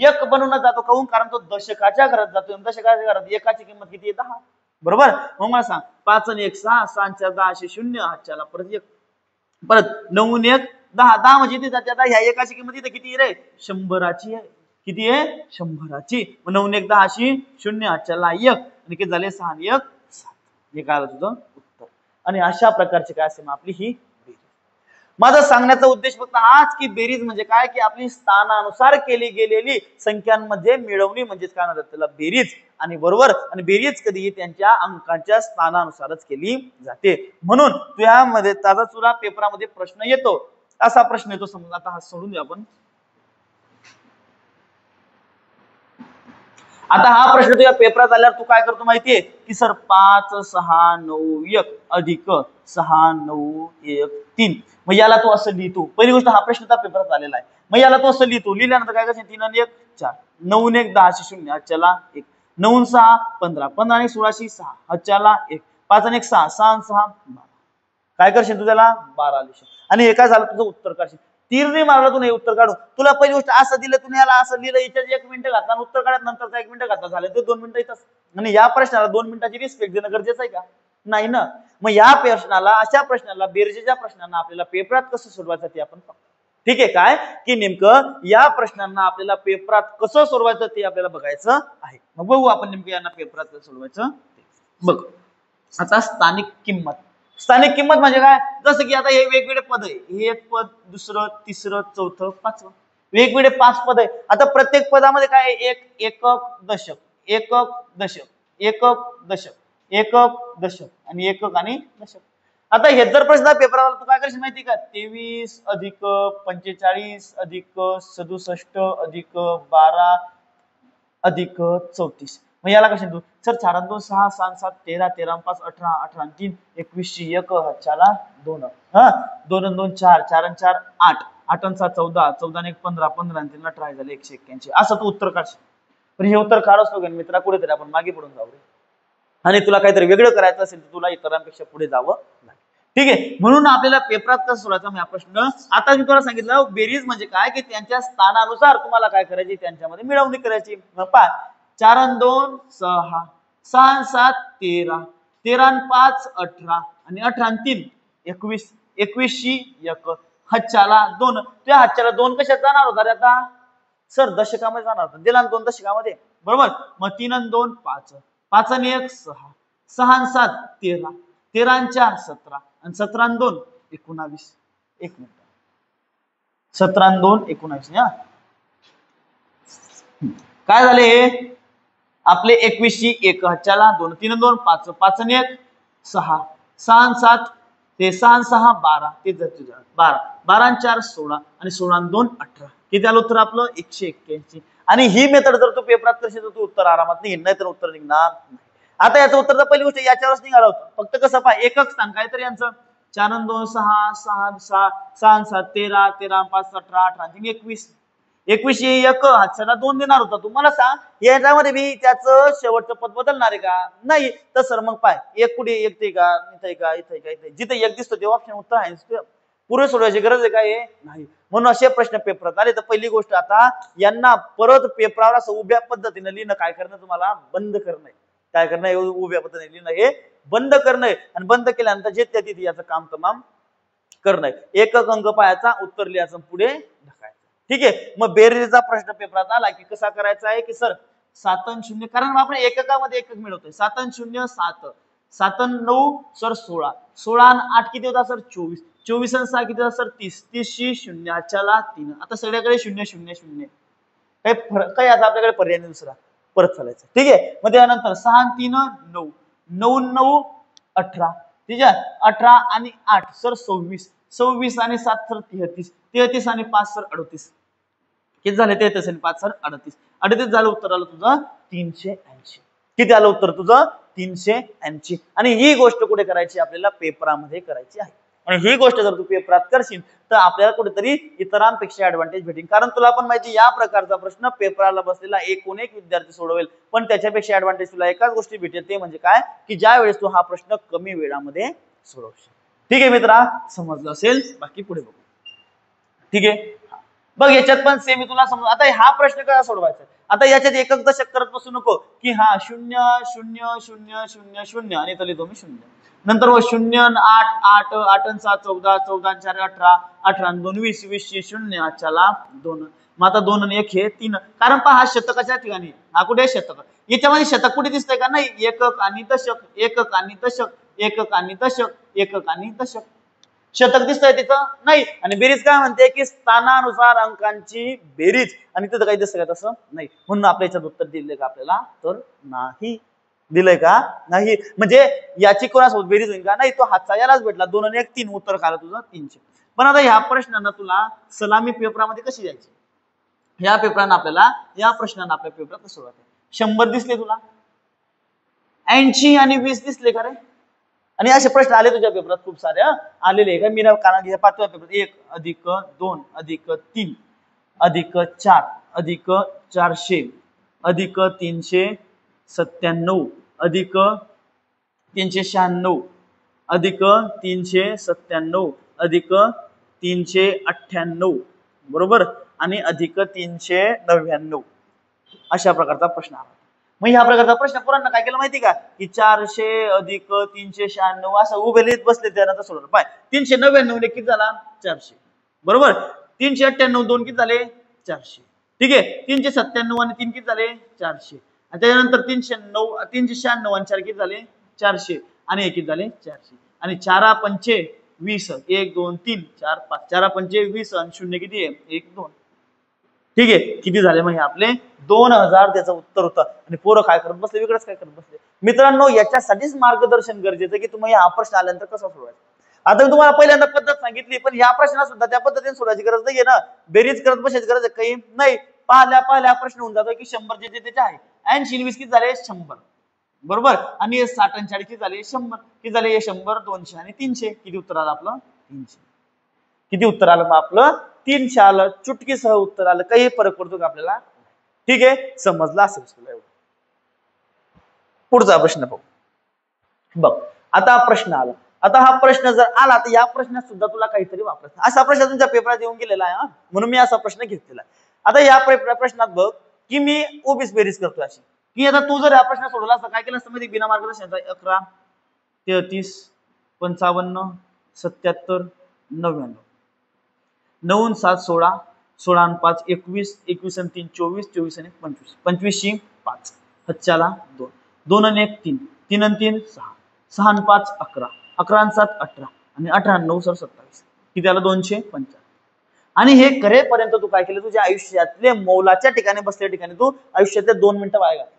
एक बनवून जातो. काहून? कारण तो दशकाच्या घरात जातो. दशकाच्या घरात एकाची किंमत किती आहे 10. बरोबर. मग मला सांग 5 आणि 1 6 6 आणि 4 10 0 हातच्याला परत 1 परत 9 आणि 1 10 10 म्हणजे इथे जाते. आता ह्या एकाची किंमत इथे किती रे 100ची आहे. किती आहे 100ची. मग 9 आणि 1 10 0 हातच्याला 1 आणि किती झाले 6 आणि 1 7. हे काय तुझं उत्तर. आणि अशा प्रकारचे काय असेल आपली ही बेरीज. माझा सांगण्याचा उद्देश फक्त हाच की बेरीज म्हणजे काय की आपली स्थानानुसार केली गेलेली संख्यांमध्ये मिळवणी म्हणजेच काय म्हणतात त्याला बेरीज. आणि बरोबर. आणि बेरीज कधी त्यांच्या अंकाच्या स्थानानुसारच केली जाते. म्हणून तुझ्यामध्ये तुला पेपरामध्ये प्रश्न येतो. असा प्रश्न येतो समजा. आता हा सोडून देऊ आपण. आता हा प्रश्न तुझ्या पेपरात आल्यावर तू काय करतो माहितीये की सर 5 6 9 1 अधिक 6 9 1 3. मग याला तू असं लिहितो. पहिली गोष्ट हा प्रश्न त्या पेपरात आलेला आहे. मग याला तू असं लिहितो. लिहिल्यानंतर काय करायचं 3 आणि 1 4 9 आणि 1 10 0 हातच्याला 1 9 आणि 6 15 15 आणि 16 6 हातच्याला 1 5 आणि 1 6 6 आणि 6 12. काय करशील तू त्याला 12 लिहिशील. आणि हे काय झालं तुझं उत्तर काढशील. तीर मारला तू नाही उत्तर काढू. तुला पहिली गोष्ट असं दिलं तुम्ही याला असं लिहिलं याच्यात 1 मिनिट घातला आणि उत्तर काढत नंतरचा 1 मिनिट घातला झालं ते 2 मिनिटं येतात. आणि या प्रश्नाला 2 मिनिटाची रिस्पेक्ट देणं गरजेचं आहे का? नाही ना. मग या प्रश्नाला अशा प्रश्नाला बेरजेच्या प्रश्नांना आपल्याला पेपरात कसं सोडवायचं ते आपण पाहू. ठीक आहे काय की नेमकं या प्रश्नांना आपल्याला पेपरात कसं सोडवायचं ते आपल्याला बघायचं आहे. मग बघू आपण नेमकं यांना पेपरात कसं सोडवायचं ते बघ. आता स्थानिक किंमत. स्थानिक किंमत म्हणजे काय? जसं की आता हे वेगवेगळे पद आहे. हे एक पद दुसरं तिसरं चौथं पाचवं वेगवेगळे 5 पद आहे. आता प्रत्येक पदामध्ये काय एकक दशक एकक दशक एकक दशक एकक दशक आणि एकक आणि दशक. आता हे जर प्रश्न पेपरावर तू काय करशील माहिती का 23 अधिक 45 अधिक 67 अधिक 12 अधिक 34. मग याला कशी तू सर 4 2 6 6 7 13 13 5 18 18 3 21 1 हातच्याला 2 हा 2 2 4 4 4 8 8 7 14 14 1 15 15 3 18 झाले 181. असं तू उत्तर काढशील. पण हे उत्तर काढच नको मित्रा कुठेतरी आपण मागे पडून जाऊ. आणि तुला काहीतरी वेगळं करायचं असेल तर तुला इतरांपेक्षा पुढे जावं लागेल. ठीक आहे. म्हणून आपल्याला पेपरात कसं सोडायचा हा प्रश्न. आता मी तुला सांगितलं बेरीज म्हणजे काय की त्यांच्या स्थानानुसार तुम्हाला काय करायची त्यांच्यामध्ये मिळवणी करायची. पहा 4 आणि 2 6 6 आणि 7 13 13 आणि 5 18 आणि 18 आणि 3 21 21 1 हातच्याला 2. त्या हातच्याला 2 कशात जाणार होता रे आता सर दशकामध्ये जाणार होता. दिला 2 दशकामध्ये बरोबर. मग 3 आणि 2 5 5 आणि 1 6 6 आणि 7 13 13 आणि 4 17 आणि 17 आणि 2 19. 1 मिनिट 17 आणि 2 19 हा काय झाले आपले 21 1 हातच्याला 2 3 आणि 2 5 5 आणि 1 6 6 आणि 7 ते 6 आणि 6 12 ते 12 12 आणि 4 16 आणि 16 आणि 2 18. किती आलं उत्तर आपलं 181. आणि ही मेथड जर तू पेपरात करशील तर तू उत्तर आरामात नाही तर उत्तर निघणार नाही. आता याचं उत्तर तर पहिली गोष्ट याच्यावरच निघालं होतं. फक्त कसं पहा एकक सांग काय तर यांचं 4 आणि 2 6 6 6 6 आणि 7 13 13 5 18 18 आणि 21 21 1 हातच्याला 2 देणार होता. तुम्हाला सांग याच्यामध्ये मी त्याचं शेवटचं पद बदलणार आहे का? नाही. तर सर मग पाय एक कुठे एकते का इथे का इथे का इथे जिथे एक दिसतो ते ऑप्शन उत्तर आहे. पुरे सोडवायची गरज आहे काय नाही. म्हणून असे प्रश्न पेपरात आले तर पहिली गोष्ट आता यांना परत पेपरावर असं उभ्या पद्धतीने लिहिणं काय करणं तुम्हाला बंद करणं. काय करणं उभ्या पद्धतीने लिहिणं हे बंद करणं आणि बंद केल्यानंतर जे त्या तिथे याचं काम तमाम करणं. एकक अंक पाहायचा उत्तर लिहायचं पुढे ढकायचं. ठीक आहे. मग बेरीजचा प्रश्न पेपरात आला की कसा करायचा आहे की सर 7 आणि 0 कारण आपण एककामध्ये एकक मिळवतोय 7 आणि 0 7 7 आणि 9 सर 16 16 आणि 8 किती होता सर 24 24 आणि 6 किती होता सर 30 30 0 हातच्याला 3. आता सगळ्याकडे 0 0 0 काही आता आपल्याकडे पर्याय नाही दुसरा, परत चालायचं. ठीक आहे. मग त्यानंतर 6 आणि 3 9, 9 9 18. ठीक आहे. 18 आणि 8 सर 26, 26 आणि 7 सर 33, 33 आणि 5 सर 38. किती झाले? 33 आणि 5 सर 38. 38 झालं उत्तर आलं तुझं 380. किती आलं उत्तर तुझं? 380. आणि ही गोष्ट कुठे करायची? आपल्याला पेपरामध्ये करायची आहे. आणि ही गोष्ट जर तू पेपरात करशील तर आपल्याला कुठेतरी इतरांपेक्षा ऍडव्हान्टेज भेटेल. कारण तुला पण माहिती या प्रकारचा प्रश्न पेपराला बसलेला एकूण एक विद्यार्थी सोडवेल, पण त्याच्यापेक्षा ऍडव्हान्टेज तुला एकाच गोष्टी भेटेल, ते म्हणजे काय की ज्या वेळेस तू हा प्रश्न कमी वेळामध्ये सोडवशील. ठीक आहे मित्रा, समजलं असेल. बाकी पुढे बघू. ठीक आहे. बघ याच्यात पण सेम तुला समज. आता हा प्रश्न कसा सोडवायचा? आता याच्यात एकक दशक करत बसू नको की हा 0 0 0 0 0 आणि इथं लिहितो मी 0. नंतर 0 8 8 8 7 14 14 4 18 18 2 20 20 0 8 2. मग आता 2 आणि 1 हे 3. कारण पहा हा शतकाच्या ठिकाणी, हा कुठे शतक, याच्यामध्ये शतक कुठे दिसतंय का? नाही. एकक आणि दशक, एकक आणि दशक, एकक आणि दशक, एकक आणि दशक. शतक दिसतंय तिथं? नाही. आणि बेरीज काय म्हणते की स्थानानुसार अंकांची बेरीज, आणि तिथं काही दिसतंय का? तसं नाही. म्हणून आपल्या याच्यात उत्तर दिलंय का आपल्याला? तर नाही दिलंय का? नाही. म्हणजे याची कोणासोबत बेरीज होईल का? नाही. तो हातचा यालाच भेटला. 2 आणि 1 3 उत्तर काढलं तुझं 300. पण आता ह्या प्रश्नांना तुला सलामी पेपरामध्ये कशी द्यायची? या पेपरानं आपल्याला, या प्रश्नांना आपल्या पेपरात कसं सोडवायचं? 100 दिसले तुला? 80 आणि 20 दिसले का रे? आणि असे प्रश्न आले तुझ्या पेपरात खूप सारे आलेले आहे का? मी कारण पाचव्या पेपरात 1 अधिक 2 अधिक 3 अधिक 4 अधिक 400 अधिक 397 अधिक 396 अधिक 397 अधिक 398 बरोबर, आणि अधिक 399 अशा प्रकारचा प्रश्न आला. मग ह्या प्रकारचा प्रश्न पोरांना काय केलं माहिती का? की 400 अधिक 396 असं उभे लिहित बसले. त्यानंतर सोडवलं. पाय 399 किती झाला? 400 बरोबर. 398 2 किती झाले? 400. ठीक आहे. 397 आणि 3 किती झाले? 400. आणि त्यानंतर 396 आणि 4 किती झाले? 400. आणि 1 किती झाले? 400. आणि 4 पंचे 20, 1 2 3 4 5, 4 पंचे 20 आणि 0 किती आहे? 1 2. ठीक आहे. किती झाले मग हे आपले? 2000 त्याचं उत्तर होतं. आणि पोरं काय करत बसले? वेगळंच काय करत बसले? मित्रांनो, याच्यासाठीच मार्गदर्शन गरजेचं की तुम्ही हा प्रश्न आल्यानंतर कसा सोडवायचा. आता मी तुम्हाला पहिल्यांदा पद्धत सांगितली, पण या प्रश्नाला सुद्धा त्या पद्धतीने सोडवायची गरज नाहीये ना. बेरीज करत बसायची गरज आहे काही नाही. पाहिल्या प्रश्न होऊन जातो की 100 जे त्याचे आहे. 80 20 किती झाले? 100 बरोबर. आणि 60 आणि 40 किती झाले? 100. किती झाले? 100 200 आणि 300. किती उत्तर आलं आपलं? 300. किती उत्तर आलं मग आपलं? 300 आलं. चुटकीसह उत्तर आलं. काही फरक पडतो का आपल्याला? ठीक आहे. समजलं असेल तुला एवढं. पुढचा प्रश्न बघ. बघ आता प्रश्न आला. आता हा प्रश्न जर आला तर या प्रश्नात सुद्धा तुला काहीतरी वापरायचं. असा प्रश्न तुमच्या पेपरात येऊन गेलेला आहे, म्हणून मी असा प्रश्न घेतलेला आहे. आता या प्रश्नात बघ की मी उभीच बेरीज करतोय अशी की आता तू जर हा प्रश्न सोडवला असता काय केलं असतं माहिती? बिना मार्गदर्शनाचा 11 33 55 77 99 9 7 16 16 आणि 5 21 21 आणि 3 24 24 आणि 25 25 5 हच्च्याला 2 2 आणि 1 3 3 आणि 3 6 6 आणि 5 11 11 आणि 7 18 आणि 18 आणि 9 27. किती आलं? 250. आणि हे करेपर्यंत तू काय केलं? तुझ्या आयुष्यातले मौलाच्या ठिकाणी बसल्या ठिकाणी तू आयुष्यातले 2 मिनिटं वाया घातली.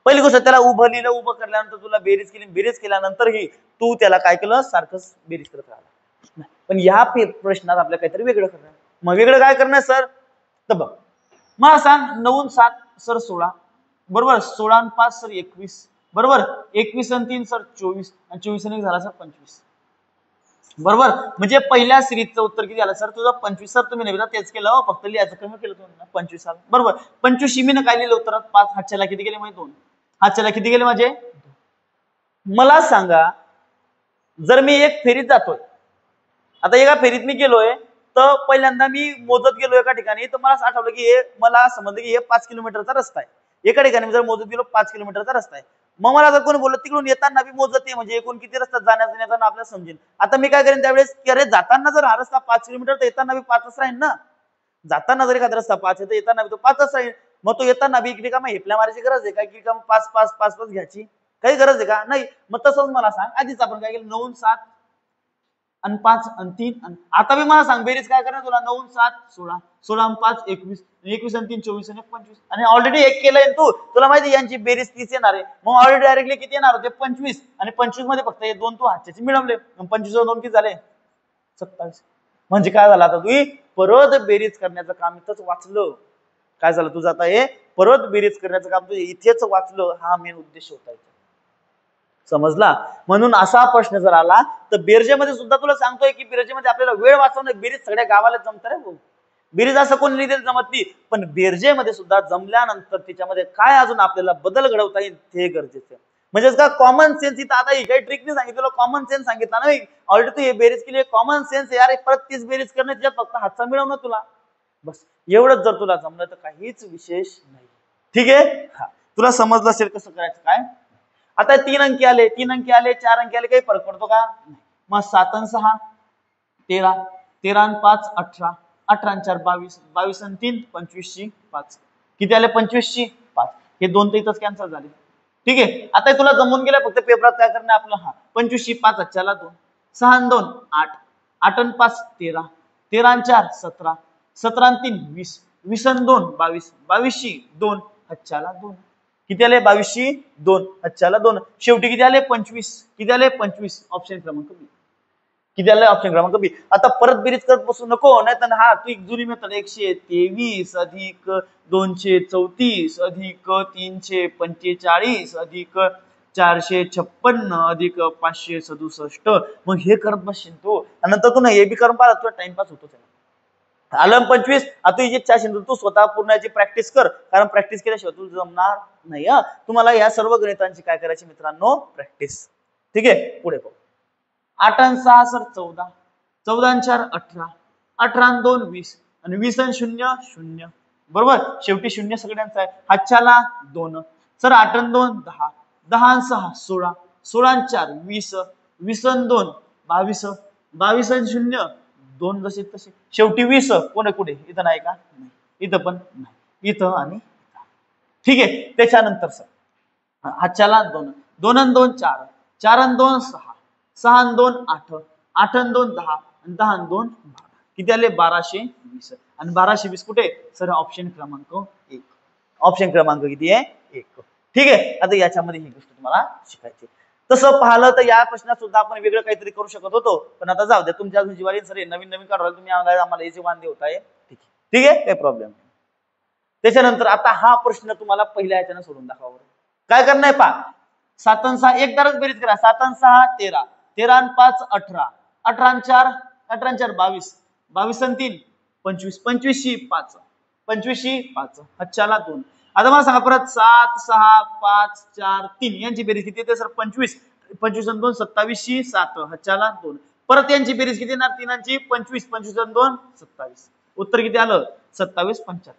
पहिली गोष्ट, त्याला उभं लिहिलं. उभं करल्यानंतर तुला बेरीज केली. बेरीज केल्यानंतरही तू त्याला काय केलं? सारखंच बेरीज करत राहिला. पण या प्रश्नात आपल्याला काहीतरी वेगळं करणार. मग वेगळं काय करणार सर? तर बघ मला सांग. 9 7 सर 16 बरोबर. 16 आणि 5 सर 21 बरोबर. 21 आणि 3 सर 24 आणि 24 आणि 1 झाला सर 25 बरोबर. म्हणजे पहिल्या सिरीजचं उत्तर किती आलं सर? तुझं 25. सर तुम्ही नेहमी तेच केलं, फक्त लिहायचं कमी केलं तुम्ही. 25 आलं बरोबर. 25 मी काय लिहिलं उत्तरात? 5. हातच्याला किती गेले माझे? 2. हातच्याला किती गेले माझे? मला सांगा, जर मी एक फेरीत जातोय, आता एका फेरीत मी गेलोय, तर पहिल्यांदा मी मोजत गेलो एका ठिकाणी, तर मला असं आठवलं की हे, मला समजलं की हे 5 किलोमीटरचा रस्ता आहे. एका ठिकाणी मी जर मोजत गेलो 5 किलोमीटरचा रस्ता आहे. मग मला जर कोणी बोललं तिकडून येताना बी मोजत आहे, म्हणजे एकूण किती रस्ता जाण्याचा आपल्याला समजेल. आता मी काय करेन त्यावेळेस की अरे जाताना जर हा रस्ता 5 किलोमीटर, तर येताना बी 5च राहील ना. जाताना जर एखादा रस्ता 5 आहे तर येताना बी तो 5च राहील. मग तो येताना बी इकडे का मग हेपल्या मारायची गरज आहे का? की का 5 5 5 5 घ्यायची काही गरज आहे का? नाही. मग तसंच मला सांग, आधीच आपण काय केलं? 9 7 आणि 5 आणि 3 आता मी मला सांग बेरीज काय करणार तुला 9 7 16 16 आणि 5 21 21 आणि 3 24 आणि 25 आणि ऑलरेडी एक केलंय तू तुला माहिती यांची बेरीज 30 येणार आहे मग ऑलरेडी डायरेक्टली किती येणार होते 25 आणि 25 मध्ये फक्त हे दोन तू हातचे मिळवले 25 2 किती झाले 27 म्हणजे काय झालं आता तू परत बेरीज करण्याचं काम इथंच वाचलं काय झालं तुझं आता हे परत बेरीज करण्याचं काम तुझं इथेच वाचलं हा मेन उद्देश होता समजला म्हणून असा प्रश्न जर आला तर बेरजेमध्ये सुद्धा तुला सांगतोय की बेरजेमध्ये आपल्याला वेळ वाचवणं बेरीज सगळ्या गावाला जमत रे भाऊ बेरीज असं कोण लिहिलेलं जमत नाही पण बेरजेमध्ये सुद्धा जमल्यानंतर त्याच्यामध्ये काय अजून आपल्याला बदल घडवता येईल हे गरजेचं म्हणजे का कॉमन सेन्स इथं आता काही ट्रिक नाही सांगितलं कॉमन सेन्स सांगितलं ना ऑलरेडी तू हे बेरीज केली कॉमन सेन्स यार परत 30 बेरीज करणं त्याच्यात फक्त हातचा मिळवणं तुला बस एवढंच जर तुला जमलं तर काहीच विशेष नाही ठीक आहे हा तुला समजलं असेल कसं करायचं काय आता 3 अंकी आले 4 अंकी आले काही फरक पडतो का मग 7 आणि 6 13 13 आणि 5 18 18 आणि 4 22 22 आणि 3 25 5 किती आले 25 5 हे दोन तर इथंच कॅन्सल झाले ठीक आहे आता तुला जमून गेलं फक्त पेपरात काय करणं आपलं हा 25 5 अच्छाला 2 6 आणि 2 8 8 आणि 5 13 13 आणि 4 17 17 आणि 3 20 20 आणि 2 22 22 2 अच्छाला 2 किती आले 22 2 अच्छाला 2 शेवटी किती आले 25 किती आले 25 ऑप्शन क्रमांक बी किती आले ऑप्शन क्रमांक बी आता परत बेरीज करत बसू नको नाही तर हा तू एक जुनी मेथड 123 अधिक 234 अधिक 345 अधिक 456 अधिक 567 मग हे करत बसशील तू आणि नंतर तू ना हे बी करून पाहिला तुला टाइमपास होतो आलं 25 आता जी इच्छा असेल तू स्वतः पूर्ण याची प्रॅक्टिस कर कारण प्रॅक्टिस केल्याशिवाय तू जमणार नाही तुम्हाला या सर्व गणितांची काय करायची मित्रांनो प्रॅक्टिस ठीक आहे पुढे पाहू 8 आणि 6 सर 14 14 आणि 4 18 18 आणि 2 20 आणि 20 आणि 0 0 बरोबर शेवटी 0 सगळ्यांचा आहे हातच्याला 2 सर 8 आणि 2 10 10 आणि 6 16 16 आणि 4 20 20 आणि 2 22 22 आणि 0 2 जसे तसे शेवटी 20 कोण कुठे इथं नाही का इथं पण नाही इथं आणि ठीक आहे त्याच्यानंतर सर हातच्याला 2 2 आणि 2 4 4 आणि 2 6 6 आणि 2 8 8 आणि 2 10 आणि 10 आणि 2 12 किती आले 1220 आणि 1220 कुठे सर ऑप्शन क्रमांक 1 ऑप्शन क्रमांक किती आहे 1 ठीक आहे आता याच्यामध्ये ही गोष्ट तुम्हाला शिकायची तसं पाहिलं तर या प्रश्नात सुद्धा आपण वेगळं काहीतरी करू शकत होतो पण आता जाऊ द्या तुमच्या जिवारी सर नवीन नवीन काढवायला तुम्ही आम्हाला याचे वांदे होत आहे ठीक आहे काही प्रॉब्लेम नाही त्याच्यानंतर आता हा प्रश्न तुम्हाला पहिल्या ह्याच्यानं सोडून दाखवा काय करणार आहे पा 7 आणि 6 एकदारच बेरीज करा 7 आणि 6 13 13 आणि 5 18 18 आणि 4 18 आणि 4 22 22 आणि 3 25 25 5 25 5 अच्छाला 2 आता मला सांगा परत 7 6 5 4 3 यांची बेरीज किती येते सर 25 25 आणि 2 27 7 अच्छाला 2 परत यांची बेरीज किती येणार 3 आणि 25 25 आणि 2 27 उत्तर किती आलं 27 75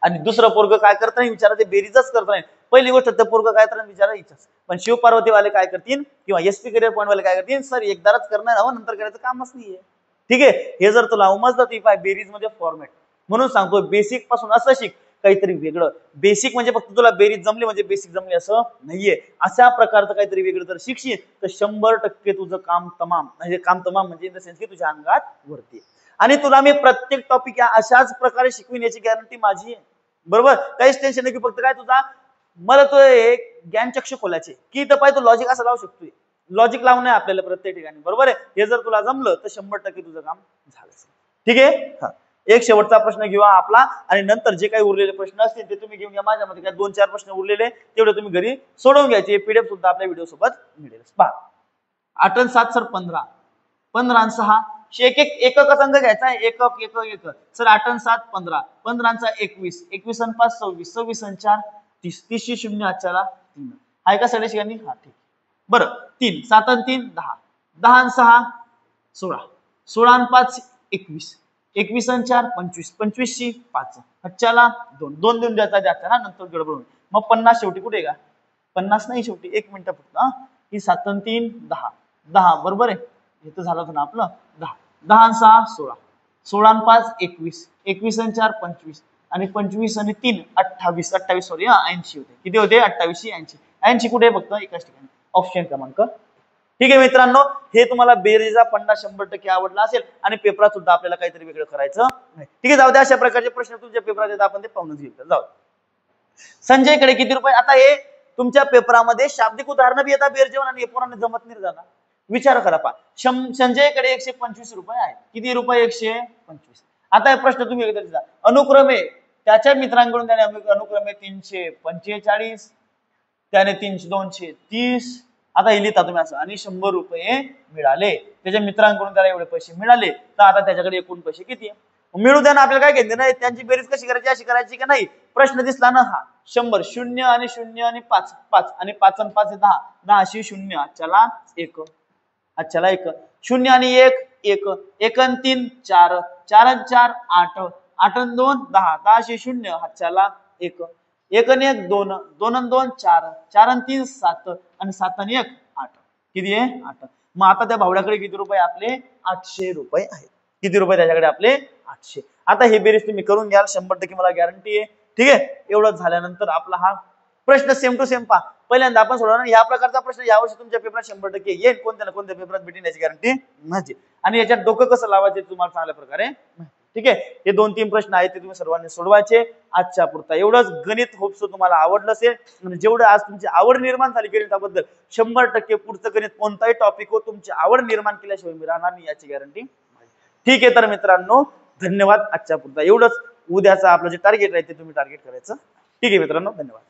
आणि दुसरं पोरग काय करत नाही विचारा ते बेरीजच करत नाही पहिली गोष्ट तर पोरग काय करणार विचारा इच्छाच पण शिवपार्वती वाले काय करतील किंवा एसपी करिअर पॉईंट वाले काय करतील सर एकदारच करणार नंतर करायचं कामच नाहीये ठीक आहे हे जर तुला उमजलं ती पाय बेरीज मध्ये फॉर्मॅट म्हणून सांगतो बेसिक पासून असं शिक काहीतरी वेगळं बेसिक म्हणजे फक्त तुला बेरीज जमली म्हणजे बेसिक जमली असं नाहीये अशा प्रकारचं काहीतरी वेगळं जर शिकशील तर 100% तुझं काम तमाम म्हणजे इन द सेन्स की तुझ्या अंगात वरती आणि तुला मी प्रत्येक टॉपिक या अशाच प्रकारे शिकवीन याची गॅरंटी माझी आहे बरोबर काहीच टेन्शन नाही की फक्त काय तुझा मला तो एक ज्ञानचक्षु खोलायचे की इथं पाहिजे तू लॉजिक असं लावू शकतोय लॉजिक लावणं आहे आपल्याला प्रत्येक ठिकाणी बरोबर आहे हे जर तुला जमलं तर 100% तुझं काम झालं ठीक आहे हा एक शेवटचा प्रश्न घेऊया आपला आणि नंतर जे काही उरलेले प्रश्न असतील ते तुम्ही घेऊन घ्या माझ्यामध्ये काय 2-4 प्रश्न उरलेले तेवढे तुम्ही घरी सोडवून घ्यायचे पीडीएफ सुद्धा आपल्या व्हिडिओ सोबत मिळेल 8 आणि 7 सर 15 15 आणि 6 एकक संघ घ्यायचा आहे एकक सर 8 आणि 7 15 15 आणि 21 21 आणि 5 26 26 आणि 4 30 30 0 आजच्याला 3 आहे का सगळ्या ठिकाणी हा ठीक बरं 3 7 आणि 3 10 10 आणि 6 16 16 आणि 5 21 21 आणि 4 25 25 5 अच्छाला 2 2 देऊन द्यायचा ना नंतर गडबड मग 50 शेवटी कुठे का 50 नाही शेवटी 1 मिनिट फक्त ही 7 आणि 3 10 10 बरोबर आहे इथं झालं होतं ना आपलं 10 10 आणि 6 16 16 आणि 5 21 21 आणि 4 25 आणि 25 आणि 3 28 सॉरी 80 होते किती होते 28 80 कुठे फक्त एकाच ठिकाणी ऑप्शन क्रमांक ठीक आहे मित्रांनो, हे तुम्हाला बेरीजचा फंडा 100% आवडला असेल आणि पेपरात सुद्धा आपल्याला काहीतरी वेगळं करायचं नाही. ठीक आहे, जाऊ द्या. अशा प्रकारचे प्रश्न तुमच्या पेपरात येतात, आपण ते पाहूनच घेऊ. जाऊ. संजयकडे किती रुपये? आता हे तुमच्या पेपरामध्ये शाब्दिक उदाहरणं बी येतात बेरजेवन आणि पोरांना जमत नाही जाणार. विचार करा पा. संजयकडे 125 रुपये आहेत. किती रुपये? 125. आता हे प्रश्न तुम्ही एकदा अनुक्रमे त्याच्या मित्रांकडून त्याने अनुक्रमे 345, त्याने 230. आता हे लिहिता तुम्ही असं, आणि 100 रुपये मिळाले. त्याच्या मित्रांकडून त्याला एवढे पैसे मिळाले, तर आता त्याच्याकडे एकूण पैसे किती आहे? मिळू द्या ना, आपल्याला काय घेतले नाही. त्यांची बेरीज कशी करायची? अशी करायची का नाही? प्रश्न दिसला ना हा 100, 0 आणि 0 आणि 5, 5 आणि 5 आणि 5 10, 10 शी 0, चला 1, अच्छा 1, 0 आणि 1 1, 1 आणि 3 4, 4 आणि 4 8, 8 आणि 2 10, 10 शी 0, चला 1, 1 आणि 1 2, 2 आणि 2 4, 4 आणि 3 7 आणि 7 आणि 1 8. किती आहे? 8. मग आता त्या भावड्याकडे किती रुपये? आपले 800 रुपये आहेत. किती रुपये त्याच्याकडे? आपले 800. आता हे बेरीज तुम्ही करून घ्याल, 100% मला गॅरंटी आहे. ठीक आहे, एवढं झाल्यानंतर आपला हा प्रश्न सेम टू सेम पहा. पहिल्यांदा आपण सोडवणार या प्रकारचा प्रश्न यावर्षी तुमच्या पेपरात 100% येईल. कोणत्या ना कोणत्या पेपरात भेटेल याची गॅरंटी नाही. आणि याच्यात डोकं कसं लावायचे तुम्हाला चांगल्या प्रकारे. ठीक आहे, हे 2-3 प्रश्न आहेत ते तुम्ही सर्वांनी सोडवायचे. आजच्या पुरता एवढंच. गणित होपसो तुम्हाला आवडलं असेल. म्हणजे जेवढं आज तुमची आवड निर्माण झाली गणिताबद्दल, 100% पुढचं गणित कोणताही टॉपिक हो, तुमची आवड निर्माण केल्याशिवाय मी राहणार नाही याची गॅरंटी. ठीक आहे, तर मित्रांनो धन्यवाद. आजच्या पुरता एवढंच. उद्याचा आपलं जे टार्गेट आहे ते तुम्ही टार्गेट करायचं. ठीक आहे मित्रांनो, धन्यवाद.